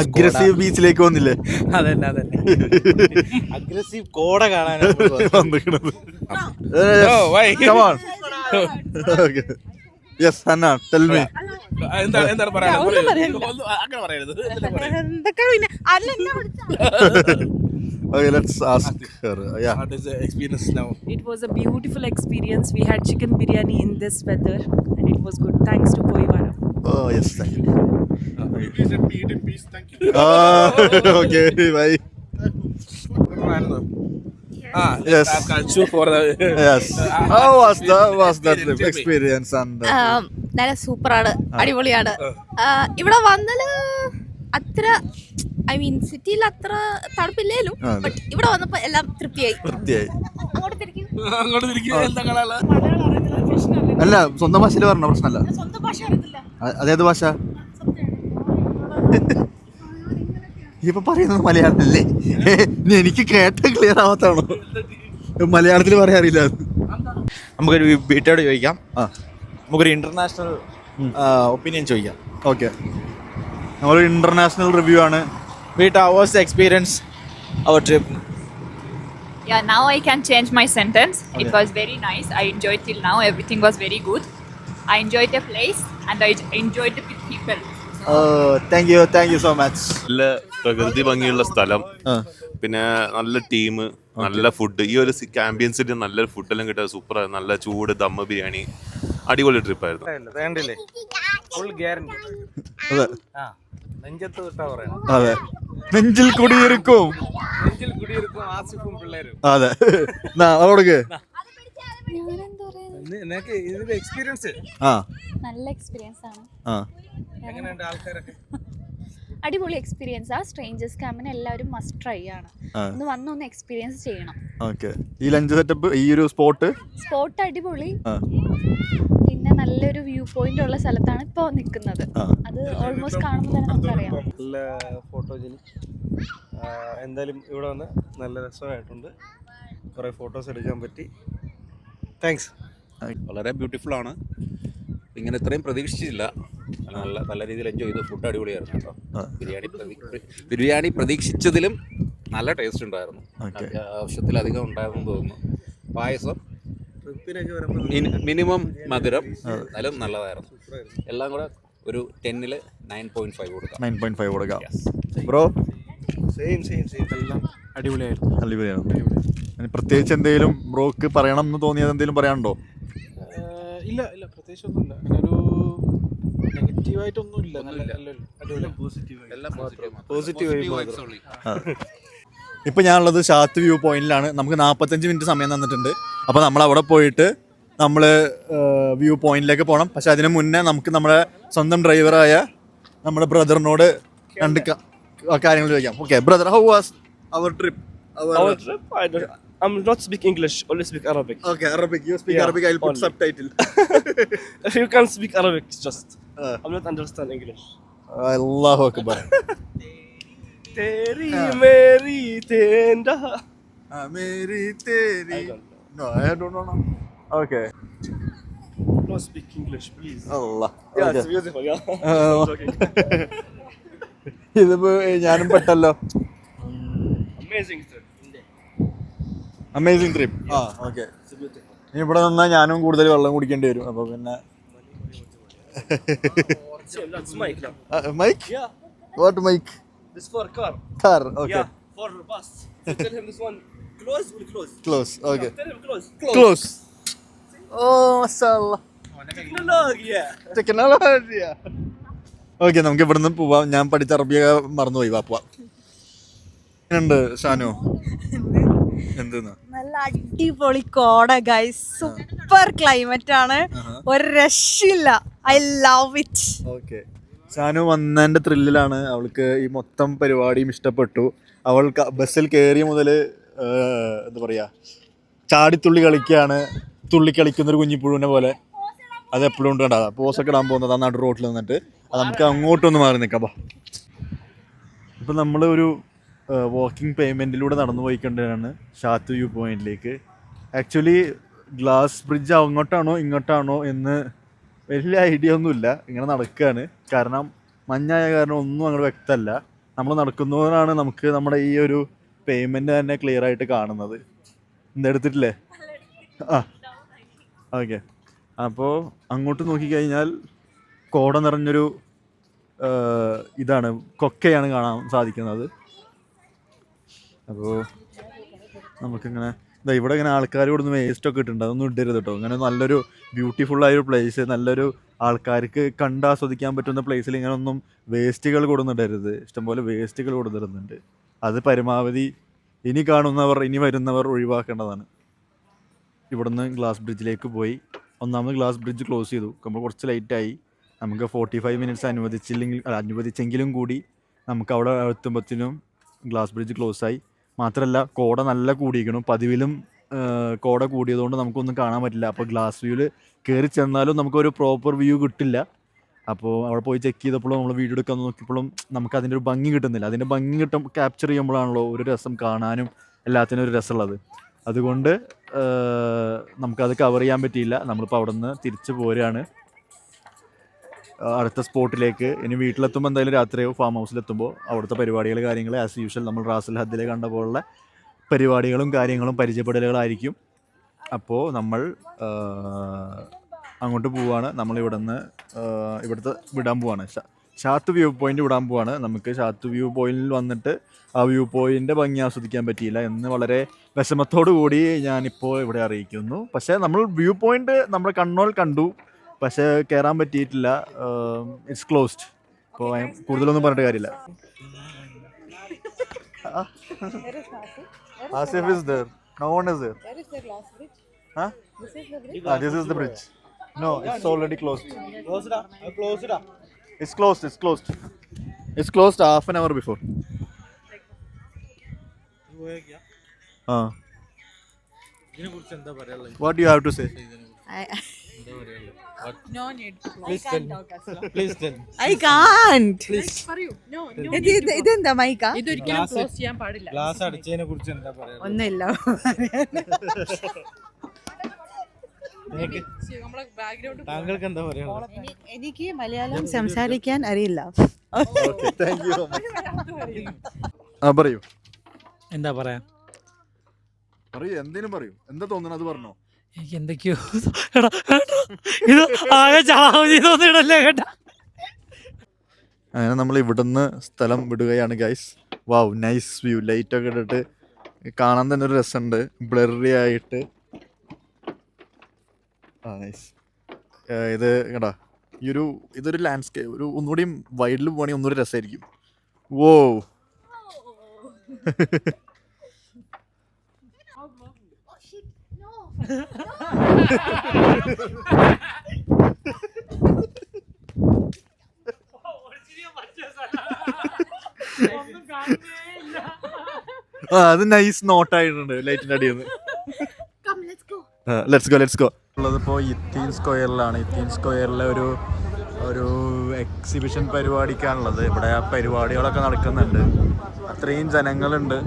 അഗ്രസീവ് ബീച്ചിലേക്ക് വന്നില്ലേ? അതന്നെ അഗ്രസീവ് കോട കാണാൻ വന്നിരിക്കണത്. Yes Hanna, tell me. എന്താണ് പറയാനുള്ളത്? അങ്ങനെ പറയരുത്. Okay, let's ask her. Yeah. What is the experience now? It was a beautiful experience. We had chicken biryani in this weather and it was good. Thanks to Poivara. Oh yes, thank you. Eat in peace, thank you. Okay, bye. Yes. For the Yes. How was that experience? And നല്ല സൂപ്പറാണ്, അടിപൊളിയാണ്. ഇവിടെ വന്നാല് അത്ര സിറ്റിയിൽ അത്ര തണുപ്പില്ലേലും ബട്ട് ഇവിടെ വന്നപ്പോ എല്ലാം തൃപ്തിയായി. അങ്ങോട്ട് തിരിക്കും. അല്ല, സ്വന്തം ഭാഷയിൽ പറഞ്ഞ പ്രശ്നമല്ല. സ്വന്തം ഭാഷ അറിയത്തില്ല. അതേത് ഭാഷ? ഇപ്പൊ പറയുന്നത് മലയാളത്തിലല്ലേ? എനിക്ക് കേട്ട ക്ലിയർ ആവാത്താണോ? മലയാളത്തിൽ പറയാൻ അറിയില്ല. നമുക്കൊരു വീട്ടോട് ചോദിക്കാം. നമുക്കൊരു ഇന്റർനാഷണൽ ഒപ്പീനിയൻ ചോദിക്കാം. ഓക്കെ, നമ്മളൊരു ഇന്റർനാഷണൽ റിവ്യൂ ആണ്. How was the experience, our trip? Yeah, now I can change my sentence. It was very nice. I enjoyed till now. Everything was very good. I enjoyed the place and I enjoyed the people. Thank you so much. നല്ല പ്രകൃതി ഭംഗിയുള്ള സ്ഥലം, പിന്നെ നല്ല ടീം, നല്ല ഫുഡ്. ഈ ഒരു ആംബിയൻസിൽ നല്ലൊരു ഫുഡെല്ലാം കിട്ടുക. സൂപ്പർ, നല്ല ചൂട് ദമ്മ ബിരിയാണി, അടിപൊളി ട്രിപ്പായിരുന്നു. വേണ്ടില്ലേ? Full guarantee. അതെ, നെഞ്ചത്ത് തൊട്ടാ പറയണം. അതെ, നെഞ്ചിൽ കുടിയിരിക്കും. ആസിഫും പിള്ളേരും. അതെ, അവർക്ക് നിനക്ക് ഇതിന്റെ എക്സ്പീരിയൻസ് നല്ല എക്സ്പീരിയൻസ് ആണ്. എങ്ങനെയുണ്ട് ആൾക്കാരൊക്കെ? അടിപൊളി എക്സ്പീരിയൻസ് ആ സ്ട്രേഞ്ചേഴ്സ് ക്യാമ്പിന് എല്ലാവരും മസ്റ്റ് ട്രൈ ആണ്. ഒന്ന് എക്സ്പീരിയൻസ് ചെയ്യണം. ഓക്കെ. ഈ ലഞ്ച് സെറ്റപ്പ്, ഈ ഒരു സ്പോട്ട് അടിപൊളി. പിന്നെ നല്ലൊരു വ്യൂ പോയിന്റ് ഉള്ള സ്ഥലത്താണ് ഇപ്പോൾ നിൽക്കുന്നത്. അത് ഓൾമോസ്റ്റ് കാണുമ്പോൾ തന്നെ നമുക്കറിയാം. നല്ല ഫോട്ടോജനിക്. എന്തായാലും ഇവിടെ വന്ന് നല്ല രസമായിട്ടുണ്ട്. കുറേ ഫോട്ടോസ് എടുക്കാൻ പറ്റി. താങ്ക്സ്. വളരെ ബ്യൂട്ടിഫുൾ ആണ്. ഇങ്ങനെ ഇത്രയും പ്രതീക്ഷിച്ചില്ല. നല്ല രീതിയിൽ എൻജോയ് ചെയ്തു. ഫുഡ് അടിപൊളിയായിരുന്നു കേട്ടോ. ബിരിയാണി പ്രതീക്ഷിച്ചതിലും നല്ല ടേസ്റ്റ് ഉണ്ടായിരുന്നു. ആവശ്യത്തിലധികം ഉണ്ടായിരുന്നു തോന്നുന്നു. പായസം മിനിമം മധുരം, എന്നാലും നല്ലതായിരുന്നു. എല്ലാം കൂടെ ഒരു 10-ൽ 9.5 കൊടുക്കാം. 9.5 കൊടുക്കാം. ബ്രോ എല്ലാം അടിപൊളിയായിരുന്നു. പ്രത്യേകിച്ച് എന്തെങ്കിലും ബ്രോക്ക് പറയണം എന്ന് തോന്നിയത് എന്തെങ്കിലും പറയാനുണ്ടോ? ഇല്ല പ്രത്യേകിച്ചൊന്നുമില്ല. അങ്ങനെ ഒരു നെഗറ്റീവായിട്ടൊന്നും ഇല്ല. ഇപ്പം ഞാനുള്ളത് ഷാത്ത് വ്യൂ പോയിന്റിലാണ്. നമുക്ക് 45 മിനിറ്റ് സമയം തന്നിട്ടുണ്ട്. അപ്പോൾ നമ്മൾ അവിടെ പോയിട്ട് നമ്മൾ വ്യൂ പോയിന്റിലേക്ക് പോകണം. പക്ഷെ അതിന് മുന്നേ നമുക്ക് നമ്മുടെ സ്വന്തം ഡ്രൈവറായ നമ്മുടെ ബ്രദറിനോട് രണ്ട് കാര്യങ്ങൾ ചോദിക്കാം. Okay brother, how was our trip? Our trip? I'm not speak English, only speak Arabic. Okay, Arabic. You speak Arabic, I'll put subtitle. If you can speak Arabic, just. I'm not understand English. Allahu Akbar. Teri meri tenda. Meri teri. No, I don't know. Okay. No speak English, please. Allah. Yeah, Okay. it's beautiful, yeah. ഇതിപ്പോ ഞാനും പെട്ടല്ലോ. Amazing trip. Amazing trip. Okay. ഇനി ഇവിടെ നിന്നാൽ ഞാനും കൂടുതൽ വെള്ളം കുടിക്കേണ്ടി വരും. അപ്പോൾ പിന്നെ mic? What mic? This for car. Car. Okay. Yeah, for bus. So tell him this one close, will close. Close. Okay. Tell him close. Close. Oh, mashallah. Technology. Okay, നമുക്ക് ഇവിടുന്ന് പോവാം. ഞാൻ പഠിച്ച അറബിയൊക്കെ മറന്നുപോയി. പോവാം. എങ്ങനെയുണ്ട് ഷാനു? എന്തെന്നാ? നല്ല അടിപൊളി കോട ഗൈസ്. സൂപ്പർ ക്ലൈമറ്റ് ആണ്. ഒരു രക്ഷയില്ല. I love it. Okay. Shanu വന്നതിൻ്റെ ത്രില്ലിലാണ്. അവൾക്ക് ഈ മൊത്തം പരിപാടിയും ഇഷ്ടപ്പെട്ടു. അവൾ ബസ്സിൽ കയറിയ മുതൽ എന്താ പറയുക, ചാടിത്തുള്ളി കളിക്കുകയാണ്. തുള്ളി കളിക്കുന്നൊരു കുഞ്ഞിപ്പുഴുവിനെ പോലെ. അത് എപ്പോഴും ഉണ്ട്. കണ്ടാ പോസൊക്കെ ഇടാൻ പോകുന്നത് ആ നാട് റോട്ടിൽ നിന്നിട്ട്. അത് നമുക്ക് അങ്ങോട്ടൊന്ന് മാറി നിൽക്കാം. ഇപ്പം നമ്മൾ ഒരു വാക്കിംഗ് പേയ്മെൻറ്റിലൂടെ നടന്നു പോയിക്കൊണ്ടാണ് ഷാത്ത് വ്യൂ പോയിന്റിലേക്ക്. ആക്ച്വലി ഗ്ലാസ് ബ്രിഡ്ജ് അങ്ങോട്ടാണോ ഇങ്ങോട്ടാണോ എന്ന് വലിയ ഐഡിയ ഒന്നുമില്ല. ഇങ്ങനെ നടക്കുകയാണ്. കാരണം മഞ്ഞായ കാരണം ഒന്നും അങ്ങോട്ട് വ്യക്തമല്ല. നമ്മൾ നടക്കുന്നതിനാണ് നമുക്ക് നമ്മുടെ ഈ ഒരു പേയ്മെൻറ്റ് തന്നെ ക്ലിയർ ആയിട്ട് കാണുന്നത്. എന്തെടുത്തിട്ടില്ലേ? ഓക്കെ. അപ്പോൾ അങ്ങോട്ട് നോക്കിക്കഴിഞ്ഞാൽ കോട നിറഞ്ഞൊരു ഇതാണ്, കൊക്കയാണ് കാണാൻ സാധിക്കുന്നത്. അപ്പോൾ നമുക്കിങ്ങനെ ഇവിടെ ഇങ്ങനെ ആൾക്കാർ കൊടുന്ന് വേസ്റ്റൊക്കെ ഇട്ടിട്ടുണ്ട്. അതൊന്നും ഇടരുത് കേട്ടോ. അങ്ങനെ നല്ലൊരു ബ്യൂട്ടിഫുള്ളായൊരു പ്ലേസ്, നല്ലൊരു ആൾക്കാർക്ക് കണ്ടാസ്വദിക്കാൻ പറ്റുന്ന പ്ലേസിൽ ഇങ്ങനെ ഒന്നും വേസ്റ്റുകൾ കൊടുന്നിടരുത്. ഇഷ്ടംപോലെ വേസ്റ്റുകൾ കൊടുത്തിടുന്നുണ്ട്. അത് പരമാവധി ഇനി കാണുന്നവർ, ഇനി വരുന്നവർ ഒഴിവാക്കേണ്ടതാണ്. ഇവിടുന്ന് ഗ്ലാസ് ബ്രിഡ്ജിലേക്ക് പോയി. ഒന്നാമത് ഗ്ലാസ് ബ്രിഡ്ജ് ക്ലോസ് ചെയ്തു. നമ്മൾ കുറച്ച് ലേറ്റായി. നമുക്ക് 45 മിനിറ്റ്സ് അനുവദിച്ചെങ്കിലും കൂടി നമുക്ക് അവിടെ എത്തുമ്പോഴത്തേനും ഗ്ലാസ് ബ്രിഡ്ജ് ക്ലോസ് ആയി. മാത്രമല്ല കോട നല്ല കൂടിയിരിക്കണം. പതിവിലും കോട കൂടിയതുകൊണ്ട് നമുക്കൊന്നും കാണാൻ പറ്റില്ല. അപ്പോൾ ഗ്ലാസ് വ്യൂവിൽ കയറി ചെന്നാലും നമുക്കൊരു പ്രോപ്പർ വ്യൂ കിട്ടില്ല. അപ്പോൾ അവിടെ പോയി ചെക്ക് ചെയ്തപ്പോഴും നമ്മൾ വീഡിയോ എടുക്കാൻ നോക്കിയപ്പോഴും നമുക്ക് അതിൻ്റെ ഒരു ഭംഗി കിട്ടുന്നില്ല. അതിൻ്റെ ഭംഗി ക്യാപ്ചർ ചെയ്യുമ്പോഴാണല്ലോ ഒരു രസം കാണാനും എല്ലാത്തിനും ഒരു രസമുള്ളത്. അതുകൊണ്ട് നമുക്കത് കവർ ചെയ്യാൻ പറ്റിയില്ല. നമ്മളിപ്പോൾ അവിടെ നിന്ന് തിരിച്ച് പോരുകയാണ് അടുത്ത സ്പോട്ടിലേക്ക്. ഇനി വീട്ടിലെത്തുമ്പോൾ എന്തായാലും രാത്രിയോ ഫാം ഹൗസിലെത്തുമ്പോൾ അവിടുത്തെ പരിപാടികൾ കാര്യങ്ങൾ ആസ് യൂഷ്വൽ നമ്മൾ റാസൽ ഹദ്ദിലെ കണ്ട പോലുള്ള പരിപാടികളും കാര്യങ്ങളും പരിചയപ്പെടലുകളായിരിക്കും. അപ്പോൾ നമ്മൾ അങ്ങോട്ട് പോവുകയാണ്. നമ്മളിവിടുന്ന് ഇവിടുത്തെ വിടാൻ പോവാണ്. ഷാത്ത് വ്യൂ പോയിൻ്റ് വിടാൻ പോവാണ്. നമുക്ക് ഷാത്ത് വ്യൂ പോയിന്റിൽ വന്നിട്ട് ആ വ്യൂ പോയിൻ്റ് ഭംഗി ആസ്വദിക്കാൻ പറ്റിയില്ല എന്ന് വളരെ വിഷമത്തോടു കൂടി ഞാനിപ്പോൾ ഇവിടെ അറിയിക്കുന്നു. പക്ഷേ നമ്മൾ വ്യൂ പോയിൻ്റ് നമ്മുടെ കണ്ണോൽ കണ്ടു, പക്ഷേ കയറാൻ പറ്റിയിട്ടില്ല. It's closed. അപ്പോൾ കൂടുതലൊന്നും പറഞ്ഞിട്ട് കാര്യമില്ല. Asif is there. No one is there. Where is the glass bridge? Huh? This is the bridge? This is the bridge. No, it's already closed. Close it up. It's closed. It's closed half an hour before. What do you have to say? No need to Please tell me. Please tell me. I can't. Please. ഇതെന്താ മൈക്കാ? ഇതൊരിക്കലും ക്ലോസ് ചെയ്യാൻ പാടില്ല. ഗ്ലാസ് അടിച്ചതിനെ കുറിച്ച് എന്താ പറയാ? ഒന്നുമില്ല. നമ്മളെ ബാക്ക്ഗ്രൗണ്ട് താങ്കൾക്ക് എന്താ പറയാ? എനിക്ക് മലയാളം സംസാരിക്കാൻ അറിയില്ല. Okay, thank you. പറയൂ. എന്താ പറയാ? പറയൂ, എന്തിനും പറയൂ. എന്താ തോന്നുന്നത് അത് പറഞ്ഞോ. എനിക്ക് എന്തൊക്കെയോ ഇത് ആകെ ചാവതി തോന്നിയിടല്ലേ കേട്ടാ. അങ്ങനെ നമ്മൾ ഇവിടുന്ന് സ്ഥലം വിടുകയാണ് ഗൈസ്. വാവ്, നൈസ് വ്യൂ. ലൈറ്റൊക്കെ ഇട്ടിട്ട് കാണാൻ തന്നെ ഒരു രസമുണ്ട്. ബ്ലറി ആയിട്ട് നൈസ്. ഇത് കേട്ടാ, ഇതൊരു ലാൻഡ്സ്കേപ്പ്, ഒരു ഒന്നുകൂടിയും വൈഡിൽ പോകണമെങ്കിൽ ഒന്നുകൂടി രസമായിരിക്കും. വോ അത് നൈസ് നോട്ടായിട്ടുണ്ട് ലൈറ്റിന്റെ അടിയിൽ നിന്ന്. Let's go. ഉള്ളതിപ്പോൾ ഇത്തീൻ സ്ക്വയറിലാണ്. ഇത്തീൻ സ്ക്വയറിലെ ഒരു എക്സിബിഷൻ പരിപാടിക്കാണുള്ളത്. ഇവിടെ ആ പരിപാടികളൊക്കെ നടക്കുന്നുണ്ട്. അത്രയും ജനങ്ങളുണ്ട്.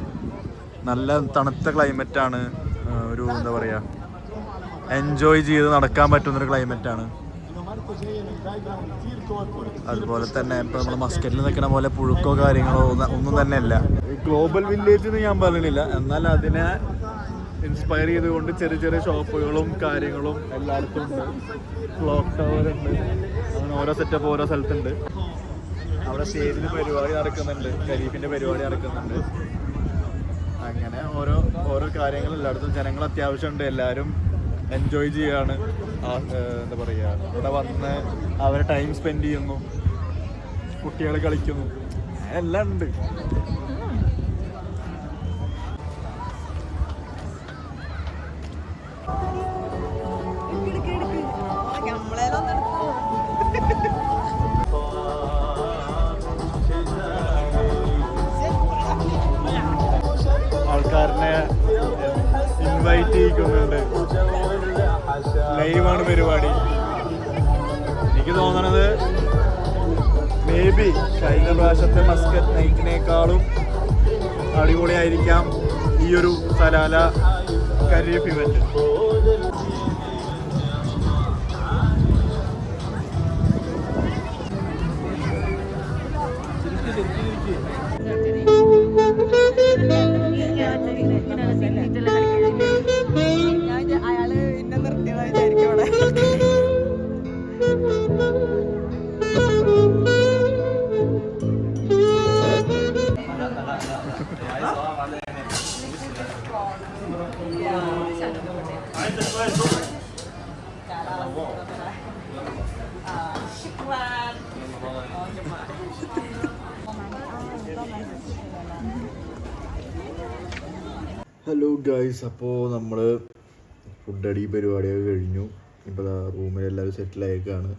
നല്ല തണുത്ത ക്ലൈമറ്റാണ്. ഒരു എന്താ പറയുക, എൻജോയ് ചെയ്ത് നടക്കാൻ പറ്റുന്നൊരു ക്ലൈമറ്റാണ്. അതുപോലെ തന്നെ ഇപ്പോൾ നമ്മൾ മസ്കറ്റിൽ നിൽക്കുന്ന പോലെ പുഴുക്കോ കാര്യങ്ങളോ ഒന്നും തന്നെ അല്ല. ഗ്ലോബൽ വില്ലേജ് എന്ന് ഞാൻ പറഞ്ഞില്ല, എന്നാൽ അതിനെ ഇൻസ്പയർ ചെയ്തുകൊണ്ട് ചെറിയ ചെറിയ ഷോപ്പുകളും കാര്യങ്ങളും എല്ലായിടത്തും ഉണ്ട്. ക്ലോക്ക് ടവർ ഉണ്ട്. അങ്ങനെ ഓരോ സെറ്റപ്പ് ഓരോ സ്ഥലത്തുണ്ട്. അവിടെ സ്റ്റേജിൽ പരിപാടി നടക്കുന്നുണ്ട്, ഖലീഫിൻ്റെ പരിപാടി നടക്കുന്നുണ്ട്. അങ്ങനെ ഓരോ കാര്യങ്ങൾ എല്ലായിടത്തും ജനങ്ങൾ അത്യാവശ്യമുണ്ട്. എല്ലാവരും എൻജോയ് ചെയ്യാണ്. എന്താ പറയുക, ഇവിടെ വന്ന് അവരെ ടൈം സ്പെൻഡ് ചെയ്യുന്നു, കുട്ടികൾ കളിക്കുന്നു, എല്ലാം ഉണ്ട്. ആൾക്കാരനെ ഇൻവൈറ്റ് ചെയ്യിക്കുന്നുണ്ട്. ലൈവാണ് പരിപാടി. എനിക്ക് തോന്നണത് മേ ബി കഴിഞ്ഞ പ്രാവശ്യത്തെ മസ്കറ്റ് നൈറ്റിനേക്കാളും അടിപൊളിയായിരിക്കാം ഈ ഒരു സലാല ഖരീഫ് ഇവന്റ്. അയാള് എന്നെ നിർത്തിയതാ വിചാരിക്കും അവിടെ. ഹലോ ഗൈസ്, അപ്പോൾ നമ്മൾ ഫുഡ് അടി പരിപാടിയൊക്കെ കഴിഞ്ഞു. ഇപ്പോൾ റൂമിൽ എല്ലാവരും സെറ്റിലായേക്കാണ്.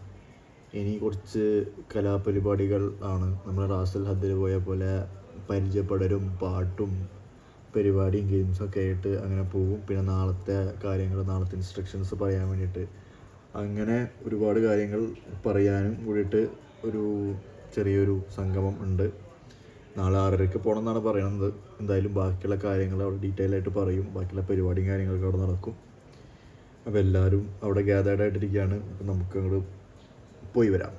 ഇനി കുറച്ച് കലാപരിപാടികൾ ആണ്. നമ്മൾ റാസൽ ഹദ്ദിൽ പോയ പോലെ പരിചയപ്പെടലും പാട്ടും പരിപാടിയും ഗെയിംസൊക്കെ ആയിട്ട് അങ്ങനെ പോകും. പിന്നെ നാളത്തെ ഇൻസ്ട്രക്ഷൻസ് പറയാൻ വേണ്ടിയിട്ട് അങ്ങനെ ഒരുപാട് കാര്യങ്ങൾ പറയാനും കൂടിയിട്ട് ഒരു ചെറിയൊരു സംഗമം ഉണ്ട്. നാളെ 6:30 പോകണം എന്നാണ് പറയുന്നത്. എന്തായാലും ബാക്കിയുള്ള കാര്യങ്ങൾ അവിടെ ഡീറ്റെയിൽ ആയിട്ട് പറയും. ബാക്കിയുള്ള പരിപാടിയും കാര്യങ്ങളൊക്കെ അവിടെ നടക്കും. അപ്പോൾ എല്ലാവരും അവിടെ ഗ്യാതേർഡ് ആയിട്ടിരിക്കുകയാണ്. അപ്പോൾ നമുക്ക് അങ്ങോട്ട് പോയി വരാം.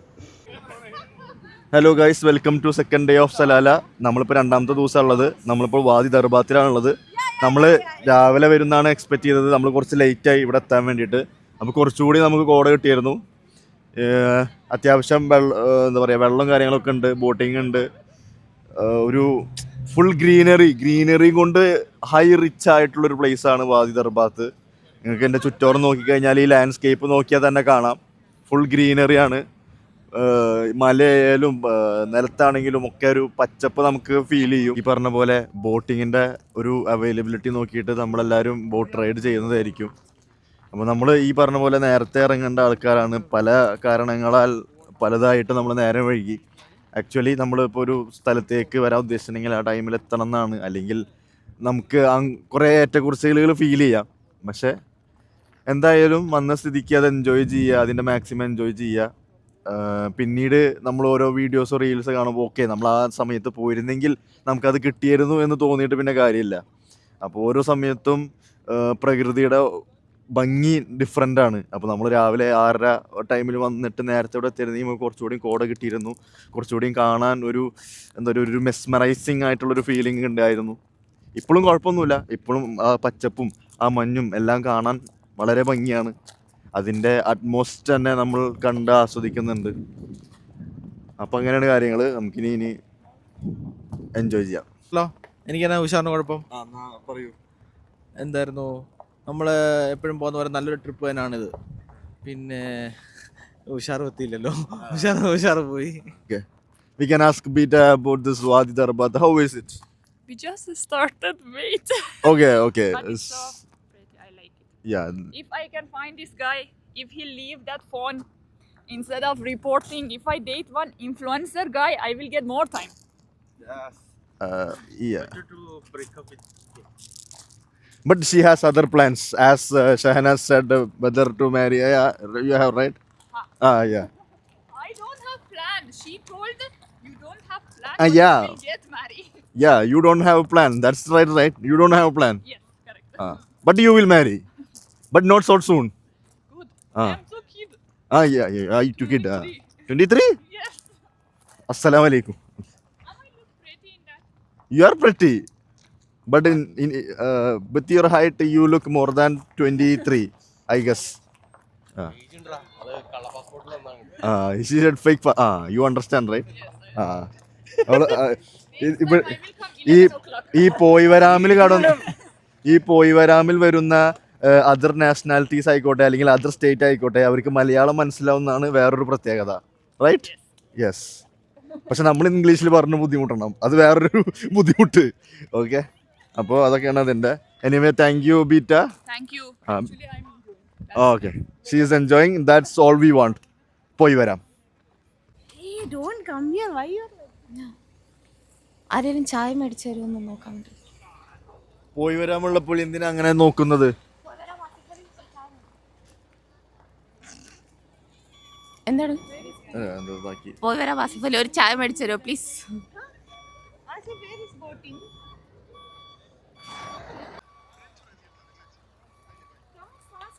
Hello guys, welcome to second day of Salalah. നമ്മളിപ്പോൾ രണ്ടാമത്തെ ദിവസമുള്ളത്. നമ്മളിപ്പോൾ വാദി ദർബാത്തിലാണുള്ളത്. നമ്മൾ രാവിലെ വരുന്നതാണ് എക്സ്പെക്റ്റ് ചെയ്തത്. നമ്മൾ കുറച്ച് ലേറ്റായി ഇവിടെ എത്താൻ വേണ്ടിയിട്ട്. അപ്പോൾ കുറച്ചുകൂടി നമുക്ക് കോട കിട്ടിയായിരുന്നു. അത്യാവശ്യം എന്താ പറയുക, വെള്ളം കാര്യങ്ങളൊക്കെ ഉണ്ട്, ബോട്ടിംഗ് ഉണ്ട്. ഒരു ഫുൾ ഗ്രീനറി കൊണ്ട് ഹൈ റിച്ച് ആയിട്ടുള്ളൊരു പ്ലേസാണ് വാദി ദർബാത്ത്. നിങ്ങൾക്ക് എൻ്റെ ചുറ്റോറം നോക്കിക്കഴിഞ്ഞാൽ ഈ ലാൻഡ്സ്കേപ്പ് നോക്കിയാൽ തന്നെ കാണാം. ഫുൾ ഗ്രീനറിയാണ്. മലയായാലും നിലത്താണെങ്കിലും ഒക്കെ ഒരു പച്ചപ്പ് നമുക്ക് ഫീൽ ചെയ്യും. ഈ പറഞ്ഞ പോലെ ബോട്ടിങ്ങിൻ്റെ ഒരു അവൈലബിലിറ്റി നോക്കിയിട്ട് നമ്മളെല്ലാവരും ബോട്ട് റൈഡ് ചെയ്യുന്നതായിരിക്കും. അപ്പോൾ നമ്മൾ ഈ പറഞ്ഞ പോലെ നേരത്തെ ഇറങ്ങേണ്ട ആൾക്കാരാണ്. പല കാരണങ്ങളാൽ പലതായിട്ട് നമ്മൾ നേരം വൈകി. ആക്ച്വലി നമ്മളിപ്പോൾ ഒരു സ്ഥലത്തേക്ക് വരാൻ ഉദ്ദേശിച്ചിട്ടുണ്ടെങ്കിൽ ആ ടൈമിൽ എത്തണം എന്നാണ്, അല്ലെങ്കിൽ നമുക്ക് കുറേ ഏറ്റക്കുറച്ചിലുകൾ ഫീൽ ചെയ്യാം. പക്ഷേ എന്തായാലും വന്ന സ്ഥിതിക്ക് അത് എൻജോയ് ചെയ്യുക, അതിൻ്റെ മാക്സിമം എൻജോയ് ചെയ്യുക. പിന്നീട് നമ്മൾ ഓരോ വീഡിയോസോ റീൽസ് കാണുമ്പോൾ ഓക്കെ നമ്മൾ ആ സമയത്ത് പോയിരുന്നെങ്കിൽ നമുക്കത് കിട്ടിയിരുന്നു എന്ന് തോന്നിയിട്ട് പിന്നെ കാര്യമില്ല. അപ്പോൾ ഓരോ സമയത്തും പ്രകൃതിയുടെ ഭംഗി ഡിഫറെൻ്റ് ആണ്. അപ്പോൾ നമ്മൾ രാവിലെ 6:30 ടൈമിൽ വന്നിട്ട് നേരത്തെ ഇവിടെ എത്തിയിരുന്നെങ്കിൽ നമുക്ക് കുറച്ചുകൂടി കോട കിട്ടിയിരുന്നു, കുറച്ചുകൂടിയും കാണാൻ ഒരു മെസ്മറൈസിങ് ആയിട്ടുള്ളൊരു ഫീലിംഗ് ഉണ്ടായിരുന്നു. ഇപ്പോഴും കുഴപ്പമൊന്നുമില്ല, ഇപ്പോഴും ആ പച്ചപ്പും ആ മഞ്ഞും എല്ലാം കാണാൻ വളരെ ഭംഗിയാണ്. അതിൻ്റെ അറ്റ്മോസ്റ്റ് തന്നെ നമ്മൾ കണ്ട് ആസ്വദിക്കുന്നുണ്ട്. അപ്പം അങ്ങനെയാണ് കാര്യങ്ങൾ. നമുക്കിനി എൻജോയ് ചെയ്യാം. ഹലോ, എനിക്കെന്നാ ഉഷാറിന് കുഴപ്പം? പറയൂ. എന്തായിരുന്നു നമ്മൾ എപ്പോഴും പോകുന്ന പോലെ നല്ലൊരു ട്രിപ്പ് തന്നെയാണിത്. പിന്നെ ഉഷാർ എത്തിയില്ലല്ലോ, ഉഷാർ പോയി. We can ask Bita about this Wadi Darbat. How is it? We just started, wait. Okay. But it's so pretty, I like it. Yeah. If I can find this guy, if he leave that phone instead of reporting, if I date one influencer guy, I will get more time. Yeah. But she has other plans, as Shahana said, whether to marry. Yeah, you have right. Yeah. I don't have plan. She told that you don't have plan. Yeah. You will get married. Yeah, you don't have a plan. That's right. You don't have a plan. Yes, correct. But you will marry. But not so soon. Good. Ah. I'm so kid. Yeah. You took it. 23? Yes. Assalamu alaikum. Am I look pretty in that? You are pretty. But with your height, you look more than 23, I guess. She said fake. You understand, right? ഈ പോയി വരാമിൽ വരുന്ന അതർ നാഷണാലിറ്റീസ് ആയിക്കോട്ടെ അല്ലെങ്കിൽ അതർ സ്റ്റേറ്റ് ആയിക്കോട്ടെ, അവർക്ക് മലയാളം മനസ്സിലാവുന്നതാണ് വേറൊരു പ്രത്യേകത, റൈറ്റ്? യെസ്. പക്ഷെ നമ്മൾ ഇംഗ്ലീഷിൽ പറഞ്ഞ് ബുദ്ധിമുട്ടണം, അത് വേറൊരു ബുദ്ധിമുട്ട്. ഓക്കെ, അപ്പോൾ അതൊക്കെയാണ് അതിൻ്റെ. Anyway, thank you beta. Thank you. Um, Actually, I'm enjoying. Okay, she is enjoying. That's all we want. പോയി വരാം. Hey, don't come here. Why you? ആരെങ്കിലും ചായ മേടിച്ചു തരുമെന്ന് നോക്കാൻ വേണ്ടി. പോയി വരാമുള്ളപ്പോൾ എന്തിനാ അങ്ങനെ നോക്കുന്നത്? എന്താണ് ബാക്കി പോയി വരാം വാസിഫലി, ഒരു ചായ മേടിച്ചു തരുമോ പ്ലീസ്?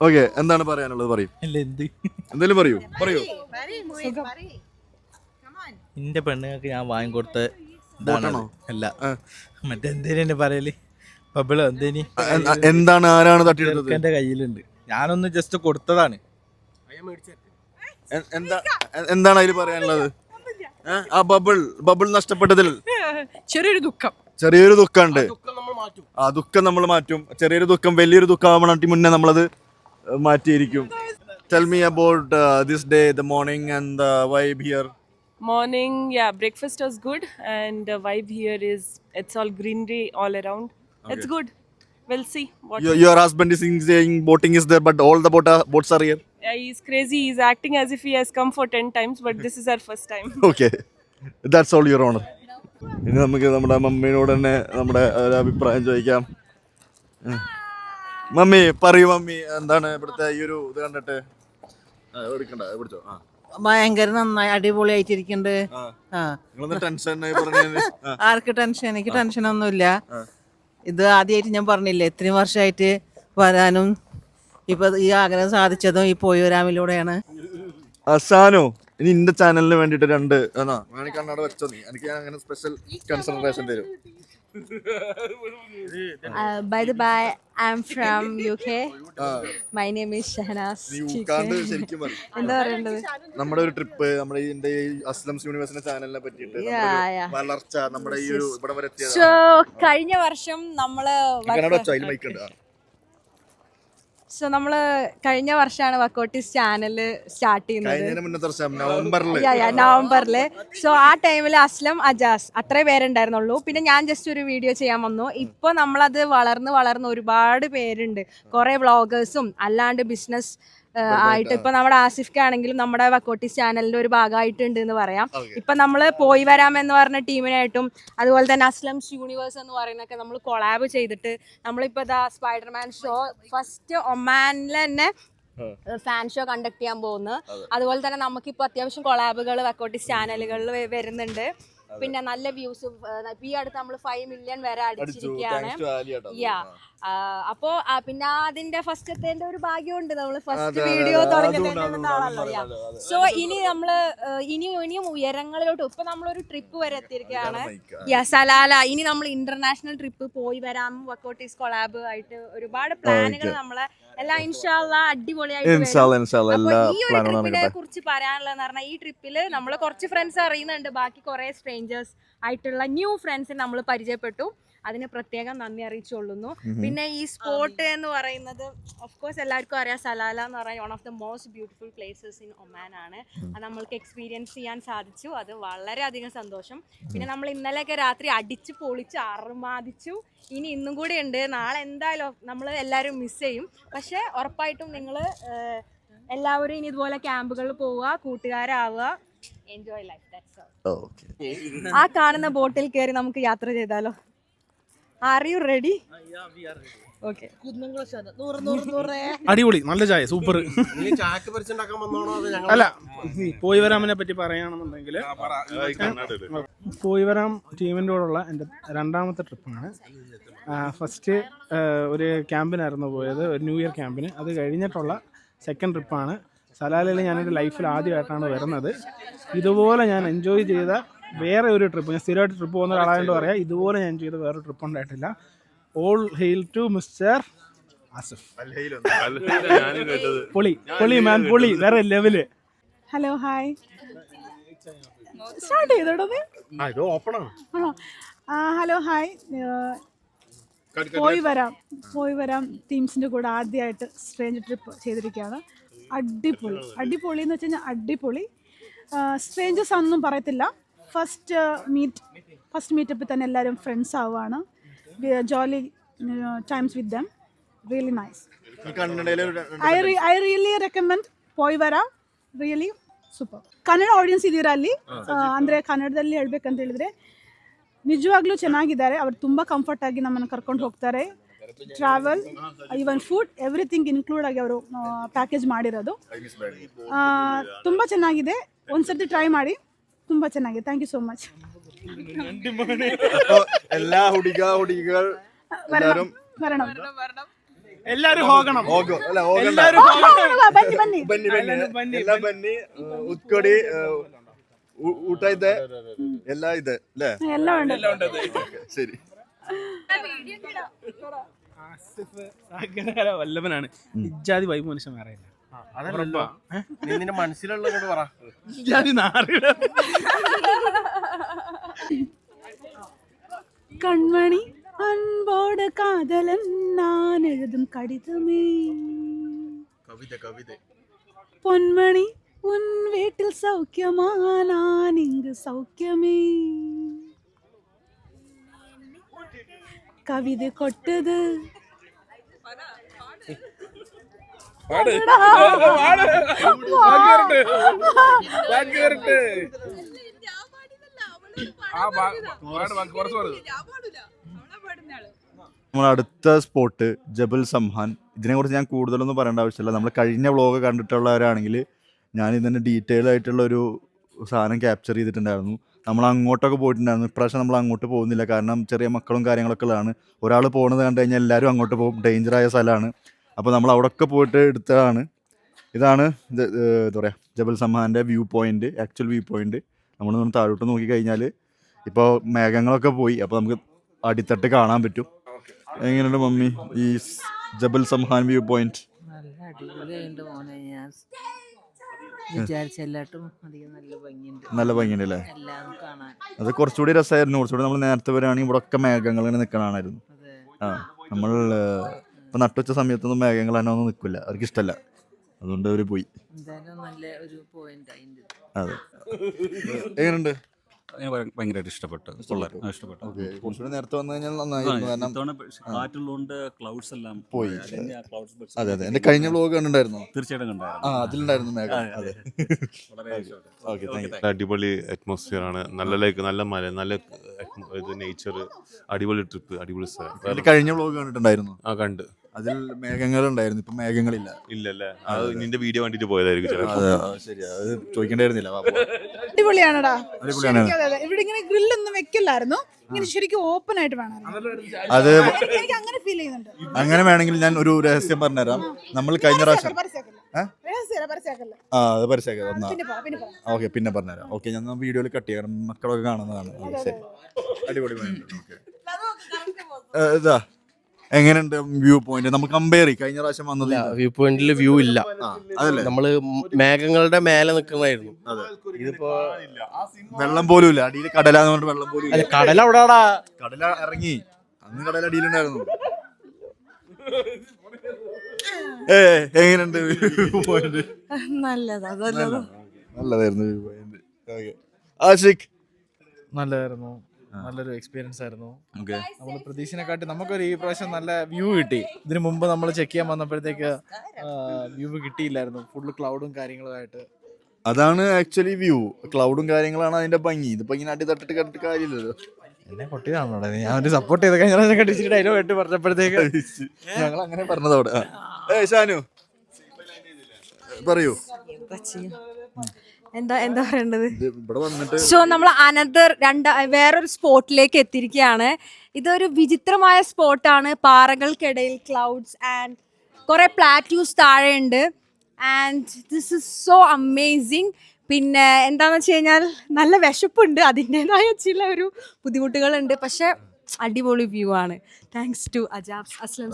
ഓക്കെ, എന്താണ് പറയാനുള്ളത്? പറയും. എന്തെങ്കിലും പറയൂ. എന്റെ പെണ്ണുങ്ങൾക്ക് ഞാൻ വാങ്ങിക്കൊടുത്ത ബോട്ടാണോ? അല്ല, മറ്റെന്തേനെ പറയല്, ബബിളോ എന്തേനി. എന്താണ്, ആരാണ് തട്ടിയെടുത്തത്? എന്റെ കയ്യിലുണ്ട്, ഞാനൊന്ന് ജസ്റ്റ് കൊടുത്തതാണ്. എന്താണ് അതിൽ പറയാനുള്ളത്? ആ ബബിൾ നഷ്ടപ്പെട്ടതിൽ ചെറിയൊരു ദുഃഖമുണ്ട്. ആ ദുഃഖം നമ്മൾ മാറ്റും. ചെറിയൊരു ദുഃഖം വലിയൊരു ദുഃഖമാവണി മുന്നേ നമ്മളത് മാറ്റിയിരിക്കും. Tell me about this day, the morning and the vibe here. Morning, yeah, breakfast was good, and the vibe here is it's all greenery all around. Okay. It's good. We'll see what. Your husband is saying boating is there, but all the boats are here. He's crazy. He's acting as if he has come for 10 times, but this is our first time. Okay, that's all, Your Honor. ഇനി നമുക്ക് നമ്മുടെ മമ്മിയോട് തന്നെ നമ്മുടെ ഒരു അഭിപ്രായം ചോദിക്കാം. മമ്മി പറയൂ. മമ്മി, എന്താണ് ഇവിടുത്തെ ഈ ഒരു ഇത് കണ്ടിട്ട്? എടുക്കണ്ട, പിടിച്ചോ. ഭയങ്കര നന്നായി അടിപൊളിയായിട്ടിരിക്കുന്നുണ്ട്. ആർക്ക് ടെൻഷൻ? എനിക്ക് ടെൻഷനൊന്നുമില്ല. ഇത് ആദ്യമായിട്ട് ഞാൻ പറഞ്ഞില്ലേ, ഇത്രയും വർഷമായിട്ട് വരാനും ഇപ്പൊ ഈ ആഗ്രഹം സാധിച്ചതും ഈ പോയി വരാമിലൂടെയാണ്. അസാനോ, ഇനി എന്റെ ചാനലിന് വേണ്ടിട്ട് 2 കണ്ണട വെച്ചോ നീ. എനിക്ക് അങ്ങനെ സ്പെഷ്യൽ കൺസിഡറേഷൻ തരും. By the by, I'm from UK. My name is Shahnaz. എന്താ പറയേണ്ടത്? നമ്മുടെ ഒരു ട്രിപ്പ്, നമ്മുടെ ഇതിന്റെ അസ്ലംസ് യൂണിവേഴ്സിന്റെ ചാനലിനെ പറ്റിയിട്ട് വളർച്ച, നമ്മുടെ ഈ ഒരു ഇവിടെ വരെ എത്തിയത്. സോ കഴിഞ്ഞ വർഷം നമ്മള് കഴിഞ്ഞ വർഷമാണ് വക്കോട്ടീസ് ചാനൽ സ്റ്റാർട്ട് ചെയ്യുന്നത്, നവംബറില്. സോ ആ ടൈമിൽ അസ്ലം, അജാസ് അത്രേ പേരുണ്ടായിരുന്നുള്ളൂ. പിന്നെ ഞാൻ ജസ്റ്റ് ഒരു വീഡിയോ ചെയ്യാൻ വന്നു. ഇപ്പൊ നമ്മളത് വളർന്ന് ഒരുപാട് പേരുണ്ട്. കുറെ വ്ളോഗേഴ്സും അല്ലാണ്ട് ബിസിനസ് ആയിട്ട് ഇപ്പൊ നമ്മുടെ ആസിഫ്ക്ക് ആണെങ്കിലും നമ്മുടെ വക്കോട്ടീസ് ചാനലിന്റെ ഒരു ഭാഗമായിട്ടുണ്ട് എന്ന് പറയാം. ഇപ്പൊ നമ്മള് പോയി വരാം എന്ന് പറഞ്ഞ ടീമിനായിട്ടും അതുപോലെ തന്നെ അസ്ലംസ് യൂണിവേഴ്സ് എന്ന് പറയുന്നൊക്കെ നമ്മൾ കൊളാബ് ചെയ്തിട്ട് നമ്മളിപ്പോ സ്പൈഡർമാൻ ഷോ ഫസ്റ്റ് ഒമാനിൽ തന്നെ ഫാൻ ഷോ കണ്ടക്ട് ചെയ്യാൻ പോകുന്നു. അതുപോലെ തന്നെ നമുക്കിപ്പോൾ അത്യാവശ്യം കൊളാബുകൾ വക്കോട്ടീസ് ചാനലുകളിൽ വരുന്നുണ്ട്. പിന്നെ നല്ല വ്യൂസ് ഈ അടുത്ത് നമ്മൾ 5 മില്യൺ വരെ അടിച്ചിരിക്കുകയാണ്. അപ്പോ പിന്നെ അതിന്റെ ഫസ്റ്റത്തെ ഒരു ഭാഗ്യമുണ്ട്. നമ്മൾ ഫസ്റ്റ് വീഡിയോ തുടങ്ങുന്നതാണല്ലോ. സോ ഇനി നമ്മള് ഇനിയും ഉയരങ്ങളിലോട്ട് ഇപ്പൊ നമ്മളൊരു ട്രിപ്പ് വരെ എത്തിയിരിക്കുകയാണ്. സലാല. ഇനി നമ്മൾ ഇന്റർനാഷണൽ ട്രിപ്പ് പോയി വരാം. വക്കോട്ടീസ് കൊളാബ് ആയിട്ട് ഒരുപാട് പ്ലാനുകൾ നമ്മളെ എല്ലാം ഇൻഷാല്ലാ അടിപൊളിയായിട്ട് ഈ ഒരു ട്രിപ്പിനെ കുറിച്ച് പറയാനുള്ളതെന്ന് പറഞ്ഞാൽ ഈ ട്രിപ്പിൽ നമ്മൾ കുറച്ച് ഫ്രണ്ട്സ് അറിയുന്നുണ്ട്. ബാക്കി കുറെ സ്ട്രേഞ്ചേഴ്സ് ആയിട്ടുള്ള ന്യൂ ഫ്രണ്ട്സിനെ നമ്മൾ പരിചയപ്പെട്ടു. അതിന് പ്രത്യേകം നന്ദി അറിയിച്ചുകൊള്ളുന്നു. പിന്നെ ഈ സ്പോട്ട് എന്ന് പറയുന്നത് ഓഫ് കോഴ്സ് എല്ലാവർക്കും അറിയാം. സലാല എന്ന് പറയുന്നത് one of the most beautiful places in Oman ആണ്. അത് നമ്മൾക്ക് എക്സ്പീരിയൻസ് ചെയ്യാൻ സാധിച്ചു. അത് വളരെയധികം സന്തോഷം. പിന്നെ നമ്മൾ ഇന്നലെയൊക്കെ രാത്രി അടിച്ച് പൊളിച്ച് അറുമാദിച്ചു. ഇനി ഇന്നും കൂടി ഉണ്ട്. നാളെ എന്തായാലും നമ്മൾ എല്ലാവരും മിസ് ചെയ്യും. പക്ഷെ ഉറപ്പായിട്ടും നിങ്ങൾ എല്ലാവരും ഇനി ഇതുപോലെ ക്യാമ്പുകളിൽ പോവുക, കൂട്ടുകാരാവുക, എൻജോയ് ലൈഫ്. That's all. ആ കാണുന്ന ബോട്ടിൽ കയറി നമുക്ക് യാത്ര ചെയ്താലോ? Are you ready? Okay. അടിപൊളി, നല്ല ചായ, സൂപ്പർ. അല്ല, പോയി വരാമിനെ പറ്റി പറയുകയാണെന്നുണ്ടെങ്കിൽ പോയി വരാം ടീമിൻ്റെ കൂടെയുള്ള എൻ്റെ രണ്ടാമത്തെ ട്രിപ്പാണ്. ഫസ്റ്റ് ഒരു ക്യാമ്പിനായിരുന്നു പോയത്, ഒരു ന്യൂ ഇയർ ക്യാമ്പിന്. അത് കഴിഞ്ഞിട്ടുള്ള സെക്കൻഡ് ട്രിപ്പാണ്. സലാലയിൽ ഞാനെൻ്റെ ലൈഫിൽ ആദ്യമായിട്ടാണ് വരുന്നത്. ഇതുപോലെ ഞാൻ എൻജോയ് ചെയ്ത വേറെ ഒരു ട്രിപ്പ്, ഞാൻ സ്ഥിരമായിട്ട് ട്രിപ്പ് പോകുന്ന ഒരാളായതുകൊണ്ട് പറയാം, ഇതുപോലെ ഞാൻ ചെയ്ത വേറെ ട്രിപ്പ് ഉണ്ടായിട്ടില്ല. All hail to mister Asif. പൊളി പൊളി മാൻ, പൊളി, വേറെ ലെവല്. Hello, hi. സ്റ്റാർട്ട് ചെയ്തോടോ? Hello, hi. പോയി വരാം ടീംസിൻ്റെ കൂടെ ആദ്യമായിട്ട് സ്ട്രേഞ്ച് ട്രിപ്പ് ചെയ്തിരിക്കുകയാണ്. അടിപൊളി എന്ന് വെച്ച് കഴിഞ്ഞാൽ അടിപൊളി. സ്ട്രേഞ്ചേഴ്സ് ഒന്നും പറയത്തില്ല. ഫസ്റ്റ് മീറ്റപ്പിൽ തന്നെ എല്ലാവരും ഫ്രണ്ട്സ് ആവുകയാണ്. ജോലി times with dum, really nice. I really recommend പോയി വരാം, ರಿಯಲಿ ಸೂಪರ್. ಕನ್ನಡ ಆಡಿಯನ್ಸ್ ಇದ್ದೀರಾ ಅಲ್ಲಿ? ಅಂದರೆ ಕನ್ನಡದಲ್ಲಿ ಹೇಳ್ಬೇಕಂತ ಹೇಳಿದ್ರೆ ನಿಜವಾಗ್ಲೂ ಚೆನ್ನಾಗಿದ್ದಾರೆ. ಅವ್ರು ತುಂಬ ಕಂಫರ್ಟ್ ಆಗಿ ನಮ್ಮನ್ನು ಕರ್ಕೊಂಡು ಹೋಗ್ತಾರೆ. Travel, even food, everything include ಆಗಿ ಅವರು ಪ್ಯಾಕೇಜ್ ಮಾಡಿರೋದು. ತುಂಬ ಚೆನ್ನಾಗಿದೆ. ಒಂದ್ಸರ್ತಿ ಟ್ರೈ ಮಾಡಿ, ತುಂಬ ಚೆನ್ನಾಗಿದೆ. Thank you so much. എല്ലാ ಹುಡುಗಿകൾ വരണം. എല്ലാരും ಹೋಗണം. ಬನ್ನಿ ಉತ್ಕೊಡಿ, ಊಟ ಇದೆ, ಎಲ್ಲ ಇದೆ ಅല്ലേ? ಎಲ್ಲ ഉണ്ട്. ശരി. ആസിഫ് സാഗര വല്ലഭനാണ്. ഇജാതി വൈബ് മനുഷ്യൻ വേറെ ഇല്ല. നിന്റെ മനസ്സിലുള്ള പറ. கண்மணி அன்போடு காதலன் நான் எழுதும் கடிதமே, കവിത. பொன்மணி உன் வீட்டில் சௌக்கியமா, நான் இங்கு சௌக்கியமே. கவிதை கொட்டது. നമ്മൾ അടുത്ത സ്പോട്ട് ജബൽ സംഹാൻ. ഇതിനെക്കുറിച്ച് ഞാൻ കൂടുതലൊന്നും പറയേണ്ട ആവശ്യമില്ല. നമ്മൾ കഴിഞ്ഞ വ്ളോഗ് കണ്ടിട്ടുള്ളവരാണെങ്കിൽ ഞാൻ ഇതിൻ്റെ ഡീറ്റെയിൽ ആയിട്ടുള്ള ഒരു സാധനം ക്യാപ്ചർ ചെയ്തിട്ടുണ്ടായിരുന്നു. നമ്മൾ അങ്ങോട്ടൊക്കെ പോയിട്ടുണ്ടായിരുന്നു. ഇപ്രാവശ്യം നമ്മൾ അങ്ങോട്ട് പോകുന്നില്ല, കാരണം ചെറിയ മക്കളും കാര്യങ്ങളൊക്കെ ഉള്ളതാണ്. ഒരാൾ പോകുന്നത് കണ്ടു കഴിഞ്ഞാൽ എല്ലാവരും അങ്ങോട്ട് പോകും, ഡേഞ്ചറായ സ്ഥലമാണ്. അപ്പോൾ നമ്മൾ അവിടെയൊക്കെ പോയിട്ട് എടുത്തതാണ്. ഇതാണ് എന്താ പറയുക, ജബൽ സംഹാൻ്റെ view point, actual view point. നമ്മൾ താഴോട്ട് നോക്കിക്കഴിഞ്ഞാൽ ഇപ്പോൾ മേഘങ്ങളൊക്കെ പോയി, അപ്പോൾ നമുക്ക് അടിത്തട്ട് കാണാൻ പറ്റും. എങ്ങനെയുണ്ട് മമ്മി ഈ ജബൽ സംഹാൻ വ്യൂ പോയിന്റ്? നല്ല അടിപൊളിയുണ്ട് മോനെ. ഞാൻ വിചാരിച്ചെല്ലാട്ടും അധികം നല്ല ഭംഗിയുണ്ട് അല്ലേ? എല്ലാം കാണാൻ അത് കുറച്ചുകൂടി രസമായിരുന്നു. കുറച്ചുകൂടി നമ്മൾ നേരത്തെ വരികയാണെങ്കിൽ ഇവിടെ ഒക്കെ മേഘങ്ങൾ ഇങ്ങനെ നിൽക്കണമായിരുന്നു. നമ്മൾ ഇപ്പം നട്ടുവച്ച സമയത്തൊന്നും മേഘങ്ങൾ തന്നെ ഒന്നും നിൽക്കില്ല, അവർക്ക് ഇഷ്ടമല്ല. അതുകൊണ്ട് അവർ പോയി. എന്തായാലും നല്ല ഒരു പോയിന്റ്. അതെ. എങ്ങനെയുണ്ട്? ഭയങ്കരമായിട്ട് ഇഷ്ടപ്പെട്ടു. ഇഷ്ടപ്പെട്ടു. കുറച്ചുകൂടി നേരത്തെ വന്നു കഴിഞ്ഞാൽ നന്നായിരുന്നു. കാരണം കാറ്റുള്ളതുകൊണ്ട് ക്ലൗഡ്സ് എല്ലാം പോയി. അതെ അതെ, എന്റെ കഴിഞ്ഞ വ്ലോഗ് കണ്ടിട്ടുണ്ടായിരുന്നു. തീർച്ചയായിട്ടും കണ്ടായിരുന്നു. അതിലുണ്ടായിരുന്നു മേഘം. അതെ, അടിപൊളി അറ്റ്മോസ്ഫിയർ ആണ്. നല്ല മല, നല്ല ഇത് നേച്ചർ, അടിപൊളി ട്രിപ്പ്, അടിപൊളി സ്ഥലം. കഴിഞ്ഞ വ്ലോഗ് കണ്ടിട്ടുണ്ടായിരുന്നു. കണ്ട്. അതിൽ മേഘങ്ങളുണ്ടായിരുന്നു, ഇപ്പൊ മേഘങ്ങളില്ല. ഇല്ലല്ലേ, അത് നിന്റെ വീഡിയോ കണ്ടിട്ട് പോയതായിരിക്കും ചിലപ്പോൾ. ശരി, അത് ചോദിക്കേണ്ടായിരുന്നില്ല. അടിപൊളിയാണടാ. അടിപൊളിയാണ്. ഇവിടെ ഇങ്ങനെ ഗ്രില്ലൊന്നും വെക്കില്ലായിരുന്നു, ഇങ്ങനെ ശരിക്കും ഓപ്പൺ ആയിട്ട് വേണം. അത് എനിക്ക് അങ്ങനെ ഫീൽ ചെയ്യുന്നുണ്ട്. അങ്ങനെ വേണമെങ്കിൽ ഞാൻ ഒരു രഹസ്യം പറഞ്ഞുതരാം. നമ്മൾ കഴിഞ്ഞ പ്രാവശ്യം അത് പരസ്യമാക്കാം. ഓക്കെ, പിന്നെ പറഞ്ഞുതരാം. ഓക്കെ, ഞാൻ വീഡിയോയിൽ കട്ട് ചെയ്യാം, കാരണം മക്കളൊക്കെ കാണുന്നതാണ്. ശരി, അടിപൊളി. ഇതാ എങ്ങനെയുണ്ട് വ്യൂ പോയിന്റ്? നമുക്ക് കമ്പയർ ചെയ്യും. കഴിഞ്ഞ പ്രാവശ്യം വന്നത് വ്യൂ പോയിന്റിൽ വ്യൂ ഇല്ല, അതല്ലേ, നമ്മള് മേഘങ്ങളുടെ മേലെ നിൽക്കുന്നതായിരുന്നു. ഇതിപ്പോ വെള്ളം പോലും ഇല്ല, അടിയിൽ കടലാന്ന് പറഞ്ഞിട്ട് വെള്ളം പോലും ഇല്ല. കടൽ എവിടെയാടാ? കടല ഇറങ്ങി, അന്ന് കടൽ അടിയിലുണ്ടായിരുന്നു. എങ്ങനെയുണ്ട് വ്യൂ പോയിന്റ്? നല്ലതായിരുന്നു വ്യൂ പോയിന്റ്. ആഷിഖ്, നല്ലതായിരുന്നു, നല്ലൊരു എക്സ്പീരിയൻസ് ആയിരുന്നു. നമ്മൾ പ്രതീക്ഷനെക്കാട്ടി നമുക്കൊരു ഈ പ്രാവശ്യം നല്ല വ്യൂ കിട്ടി. ഇതിനു മുമ്പ് നമ്മൾ ചെക്ക് ചെയ്യാൻ വന്നപ്പോഴത്തേക്ക് വ്യൂ കിട്ടിയില്ലായിരുന്നു, ഫുള്ള് ക്ലൗഡും കാര്യങ്ങളുമായിട്ട്. അതാണ് ആക്ച്വലി വ്യൂ, ക്ലൗഡും കാര്യങ്ങളാണ് അതിന്റെ ഭംഗി. ഇതിപ്പോ ഇങ്ങനെ അടി തട്ടിട്ട് കണ്ടിട്ട് കാര്യമില്ലല്ലോ. എന്നെ പൊട്ടിയതാണോ? ഞാൻ ഒരു സപ്പോർട്ട് ചെയ്ത് കഴിഞ്ഞ കണ്ടിച്ചിട്ട് ഡയലോഗ് ആയിട്ട് പറഞ്ഞപ്പോഴത്തേക്ക് ഞങ്ങൾ അങ്ങനെ പറഞ്ഞതോടെ. ഷാനു പറയൂ, എന്താ പറയേണ്ടത്? ഇവിടെ വന്നിട്ട് സോ നമ്മൾ വേറൊരു സ്പോട്ടിലേക്ക് എത്തിയിരിക്കുകയാണ്. ഇതൊരു വിചിത്രമായ സ്പോട്ടാണ്. പാറകൾക്കിടയിൽ ക്ലൗഡ്സ് ആൻഡ് കുറെ പ്ലാറ്റ്യൂസ് താഴെയുണ്ട്. And this is so amazing. പിന്നെ എന്താണെന്ന് വെച്ച് കഴിഞ്ഞാൽ നല്ല വിശപ്പുണ്ട്, അതിൻ്റെതായ ചില ഒരു ബുദ്ധിമുട്ടുകളുണ്ട്. പക്ഷെ അടിപൊളി വ്യൂ ആണ്. Thanks to Ajab Aslam.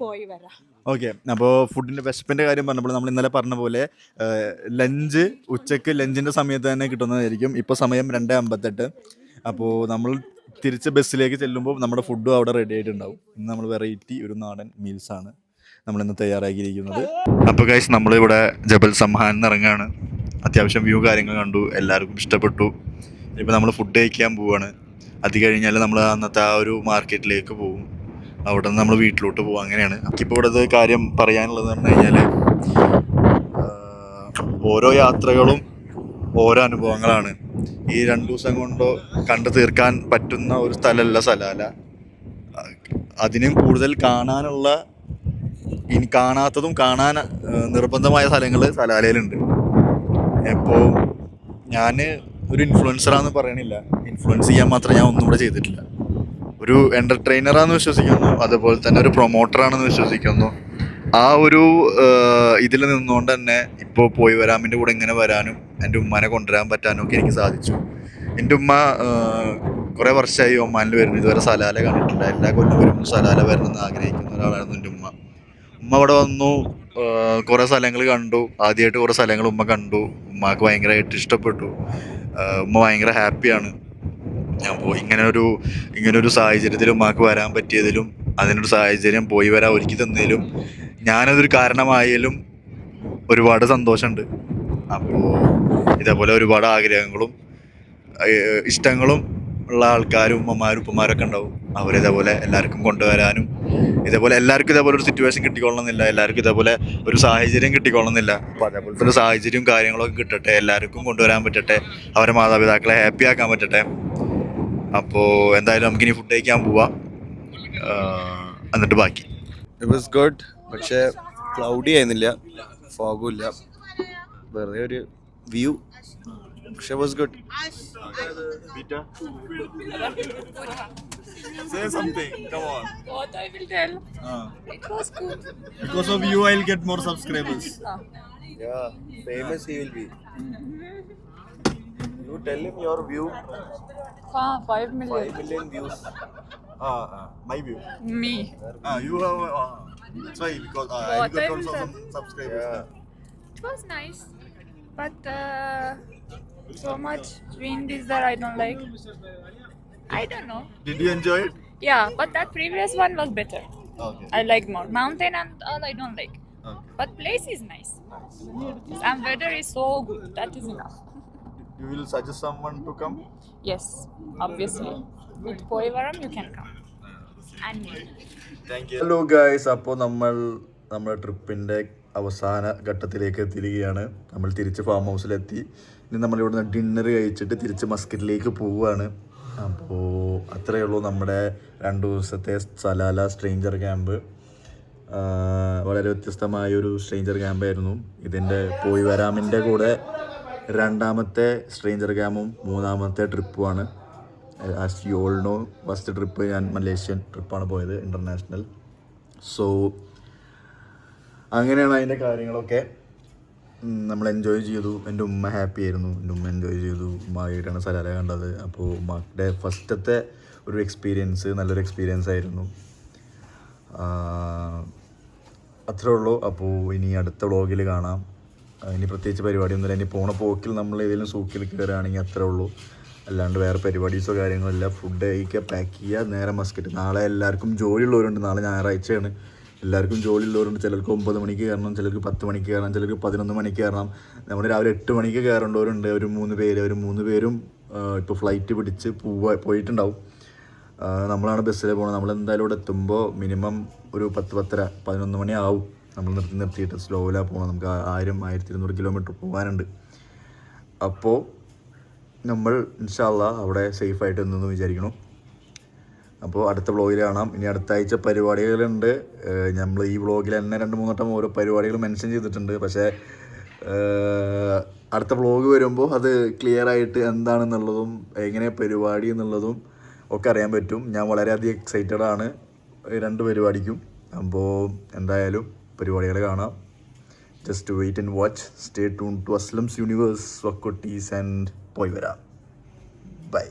പോയി വരാം. ഓക്കെ, അപ്പോൾ ഫുഡിൻ്റെ വിശപ്പിൻ്റെ കാര്യം പറഞ്ഞപ്പോൾ നമ്മൾ ഇന്നലെ പറഞ്ഞ പോലെ ലഞ്ച് ഉച്ചയ്ക്ക് ലഞ്ചിൻ്റെ സമയത്ത് തന്നെ കിട്ടുന്നതായിരിക്കും. ഇപ്പോൾ സമയം 2:58. അപ്പോൾ നമ്മൾ തിരിച്ച് ബസ്സിലേക്ക് ചെല്ലുമ്പോൾ നമ്മുടെ ഫുഡും അവിടെ റെഡി ആയിട്ടുണ്ടാവും. ഇന്ന് നമ്മൾ വെറൈറ്റി ഒരു നാടൻ മീൽസാണ് നമ്മളിന്ന് തയ്യാറാക്കിയിരിക്കുന്നത്. അപ്പോൾ ഗൈസ്, നമ്മളിവിടെ ജബൽ സംഹാൻ ഇറങ്ങുകയാണ്. അത്യാവശ്യം വ്യൂ കാര്യങ്ങൾ കണ്ടു, എല്ലാവർക്കും ഇഷ്ടപ്പെട്ടു. ഇപ്പോൾ നമ്മൾ ഫുഡ് കഴിക്കാൻ പോവുകയാണ്. അത് കഴിഞ്ഞാൽ നമ്മൾ അന്നത്തെ ആ ഒരു മാർക്കറ്റിലേക്ക് പോകും. അവിടെ നിന്ന് നമ്മൾ വീട്ടിലോട്ട് പോകും. അങ്ങനെയാണ് ഇപ്പോൾ ഇവിടുത്തെ കാര്യം പറയാനുള്ളത് പറഞ്ഞു കഴിഞ്ഞാൽ, ഓരോ യാത്രകളും ഓരോ അനുഭവങ്ങളാണ്. ഈ 2 ദിവസം കൊണ്ടോ കണ്ടു തീർക്കാൻ പറ്റുന്ന ഒരു സ്ഥലമല്ല സലാല. അതിനും കൂടുതൽ കാണാനുള്ള, ഇനി കാണാത്തതും കാണാൻ നിർബന്ധമായ സ്ഥലങ്ങൾ സലാലയിലുണ്ട്. ഇപ്പോൾ ഞാൻ ഒരു ഇൻഫ്ലുവൻസറാന്ന് പറയണില്ല, ഇൻഫ്ലുവൻസ് ചെയ്യാൻ മാത്രം ഞാൻ ഒന്നും കൂടെ ചെയ്തിട്ടില്ല. ഒരു എൻ്റർടൈനറാണെന്ന് വിശ്വസിക്കുന്നു, അതുപോലെ തന്നെ ഒരു പ്രൊമോട്ടറാണെന്ന് വിശ്വസിക്കുന്നു. ആ ഒരു ഇതിൽ നിന്നുകൊണ്ട് തന്നെ ഇപ്പോൾ പോയി വരാമിൻ്റെ കൂടെ ഇങ്ങനെ വരാനും എൻ്റെ ഉമ്മാനെ കൊണ്ടുവരാൻ പറ്റാനും ഒക്കെ എനിക്ക് സാധിച്ചു. എൻ്റെ ഉമ്മ കുറേ വർഷമായി ഒമാനിൽ വരുന്നു, ഇതുവരെ സലാല കണ്ടിട്ടില്ല. എല്ലാ കൊല്ലം വരുമ്പോൾ സലാല വരണമെന്ന് ആഗ്രഹിക്കുന്ന ഒരാളായിരുന്നു എൻ്റെ ഉമ്മ. ഉമ്മ അവിടെ വന്നു, കുറേ സ്ഥലങ്ങൾ കണ്ടു. ആദ്യമായിട്ട് കുറേ സ്ഥലങ്ങൾ ഉമ്മ കണ്ടു. ഉമ്മക്ക് ഭയങ്കരമായിട്ട് ഇഷ്ടപ്പെട്ടു. ഉമ്മ ഭയങ്കര ഹാപ്പിയാണ്. അപ്പോൾ ഇങ്ങനൊരു സാഹചര്യത്തിൽ ഉമ്മാക്ക് വരാൻ പറ്റിയതിലും അതിനൊരു സാഹചര്യം പോയി വരാൻ ഒരുക്കി തന്നതിലും ഞാനതൊരു കാരണമായാലും ഒരുപാട് സന്തോഷമുണ്ട്. അപ്പോൾ ഇതേപോലെ ഒരുപാട് ആഗ്രഹങ്ങളും ഇഷ്ടങ്ങളും ഉള്ള ആൾക്കാരും ഉമ്മമാരും ഉപ്പമാരൊക്കെ ഉണ്ടാവും. അവരിതേപോലെ എല്ലാവർക്കും കൊണ്ടുവരാനും, ഇതേപോലെ എല്ലാവർക്കും ഇതേപോലെ ഒരു സിറ്റുവേഷൻ കിട്ടിക്കൊള്ളണമെന്നില്ല, എല്ലാവർക്കും ഇതേപോലെ ഒരു സാഹചര്യം കിട്ടിക്കൊള്ളണമെന്നില്ല. അപ്പോൾ അതേപോലത്തെ ഒരു സാഹചര്യവും കാര്യങ്ങളൊക്കെ കിട്ടട്ടെ, എല്ലാവർക്കും കൊണ്ടുവരാൻ പറ്റട്ടെ, അവരെ മാതാപിതാക്കളെ ഹാപ്പി ആക്കാൻ പറ്റട്ടെ. അപ്പോൾ എന്തായാലും നമുക്കിനി ഫുഡ് കഴിക്കാൻ പോവാം, എന്നിട്ട് ബാക്കി. ഇറ്റ് വാസ് ഗുഡ്, പക്ഷേ ക്ലൗഡി ആയിരുന്നില്ല, ഫോഗും ഇല്ല, വെറുതെ ഒരു വ്യൂ. പക്ഷേ was good. Say something, come on. What I will tell? It was good. Because of you, I'll get more subscribers. Yeah, famous he will be. You tell him your view. 5 million. 5 million views. My view. Me. You have. That's why, because I What got I also will some subscribers. It was nice, but so much wind is there. I don't like. I don't know. Did you enjoy it? Yeah, but that previous one was better. Okay. I like more. Mountain and all I don't like. Okay. But place is nice. And weather is so good. That is enough. You will suggest someone to come? Yes, obviously. With Poivaram, you can come. And me. Hello guys, അപ്പോൾ നമ്മുടെ ട്രിപ്പിൻ്റെ അവസാന ഘട്ടത്തിലേക്ക് എത്തിയിരിക്കുകയാണ്. നമ്മൾ തിരിച്ച് ഫാം ഹൗസിലെത്തി. ഇനി നമ്മളിവിടെ നിന്ന് ഡിന്നർ കഴിച്ചിട്ട് തിരിച്ച് മസ്കറ്റിലേക്ക് പോവുകയാണ്. അപ്പോൾ അത്രയേ ഉള്ളൂ നമ്മുടെ 2 ദിവസത്തെ സലാല സ്ട്രേഞ്ചർ ക്യാമ്പ്. വളരെ വ്യത്യസ്തമായൊരു സ്ട്രേഞ്ചർ ക്യാമ്പായിരുന്നു. ഇതിൻ്റെ പോയി വരാമിൻ്റെ കൂടെ 2ാമത്തെ സ്ട്രേഞ്ചർ ക്യാമ്പും 3ാമത്തെ ട്രിപ്പുമാണ്. As you all know, first trip ഞാൻ മലേഷ്യൻ ട്രിപ്പാണ് പോയത്, ഇൻ്റർനാഷണൽ. സോ അങ്ങനെയാണ് അതിൻ്റെ കാര്യങ്ങളൊക്കെ. നമ്മൾ എൻജോയ് ചെയ്തു. എൻ്റെ ഉമ്മ ഹാപ്പി ആയിരുന്നു. എൻ്റെ ഉമ്മ എൻജോയ് ചെയ്തു. ഉമ്മയായിട്ടാണ് സലാല കണ്ടത്. അപ്പോൾ ഉമ്മയുടെ ഫസ്റ്റത്തെ ഒരു എക്സ്പീരിയൻസ് നല്ലൊരു എക്സ്പീരിയൻസ് ആയിരുന്നു. അത്രേ ഉള്ളൂ. അപ്പോൾ ഇനി അടുത്ത വ്ളോഗിൽ കാണാം. ഇനി പ്രത്യേകിച്ച് പരിപാടിയൊന്നുമില്ല. ഇനി പോണ പോക്കിൽ നമ്മൾ ഏതെങ്കിലും സൂക്കിൽ കയറുകയാണെങ്കിൽ അത്രേ ഉള്ളൂ. അല്ലാണ്ട് വേറെ പരിപാടീസോ കാര്യങ്ങളില്ല. ഫുഡ് കഴിക്കുക, പാക്ക് ചെയ്യുക, നേരെ മസ്കറ്റ്. നാളെ എല്ലാവർക്കും ജോലിയുള്ളവരുണ്ട്. നാളെ ഞായറാഴ്ചയാണ്. എല്ലാവർക്കും ജോലിയുള്ളവരുണ്ട്. ചിലർക്ക് 9 മണിക്ക് കയറണം, ചിലർക്ക് 10 മണിക്ക് കയറണം, ചിലർക്ക് 11 മണിക്ക് കയറണം. നമ്മൾ രാവിലെ 8 മണിക്ക് കയറേണ്ടവരുണ്ട്. ഒരു 3 പേരും ഇപ്പോൾ ഫ്ലൈറ്റ് പിടിച്ച് പോയിട്ടുണ്ടാവും. നമ്മളാണ് ബസ്സിൽ പോകുന്നത്. നമ്മളെന്തായാലും ഇവിടെ എത്തുമ്പോൾ മിനിമം ഒരു 10-11 മണി ആവും. നമ്മൾ നിർത്തിയിട്ട് സ്ലോയിലാണ് പോകണം. നമുക്ക് 1000-1200 കിലോമീറ്റർ പോകാനുണ്ട്. അപ്പോൾ നമ്മൾ ഇൻഷാ അല്ലാഹ് അവിടെ സേഫായിട്ട് എന്നു വിചാരിക്കണം. അപ്പോൾ അടുത്ത വ്ളോഗിൽ കാണാം. ഇനി അടുത്ത ആഴ്ച പരിപാടികളുണ്ട്. നമ്മൾ ഈ വ്ളോഗിൽ തന്നെ 2-3 വട്ടം ഓരോ പരിപാടികൾ മെൻഷൻ ചെയ്തിട്ടുണ്ട്. പക്ഷേ അടുത്ത വ്ളോഗ് വരുമ്പോൾ അത് ക്ലിയർ ആയിട്ട് എന്താണെന്നുള്ളതും എങ്ങനെ പരിപാടി എന്നുള്ളതും ഒക്കെ അറിയാൻ പറ്റും. ഞാൻ വളരെയധികം എക്സൈറ്റഡ് ആണ് 2 പരിപാടിക്കും. അപ്പോൾ എന്തായാലും പരിപാടികൾ കാണാം. Just wait and watch. Stay tune to Aslam's universe, വക്കോട്ടീസ് ആൻഡ് പോയി വരാം. ബൈ.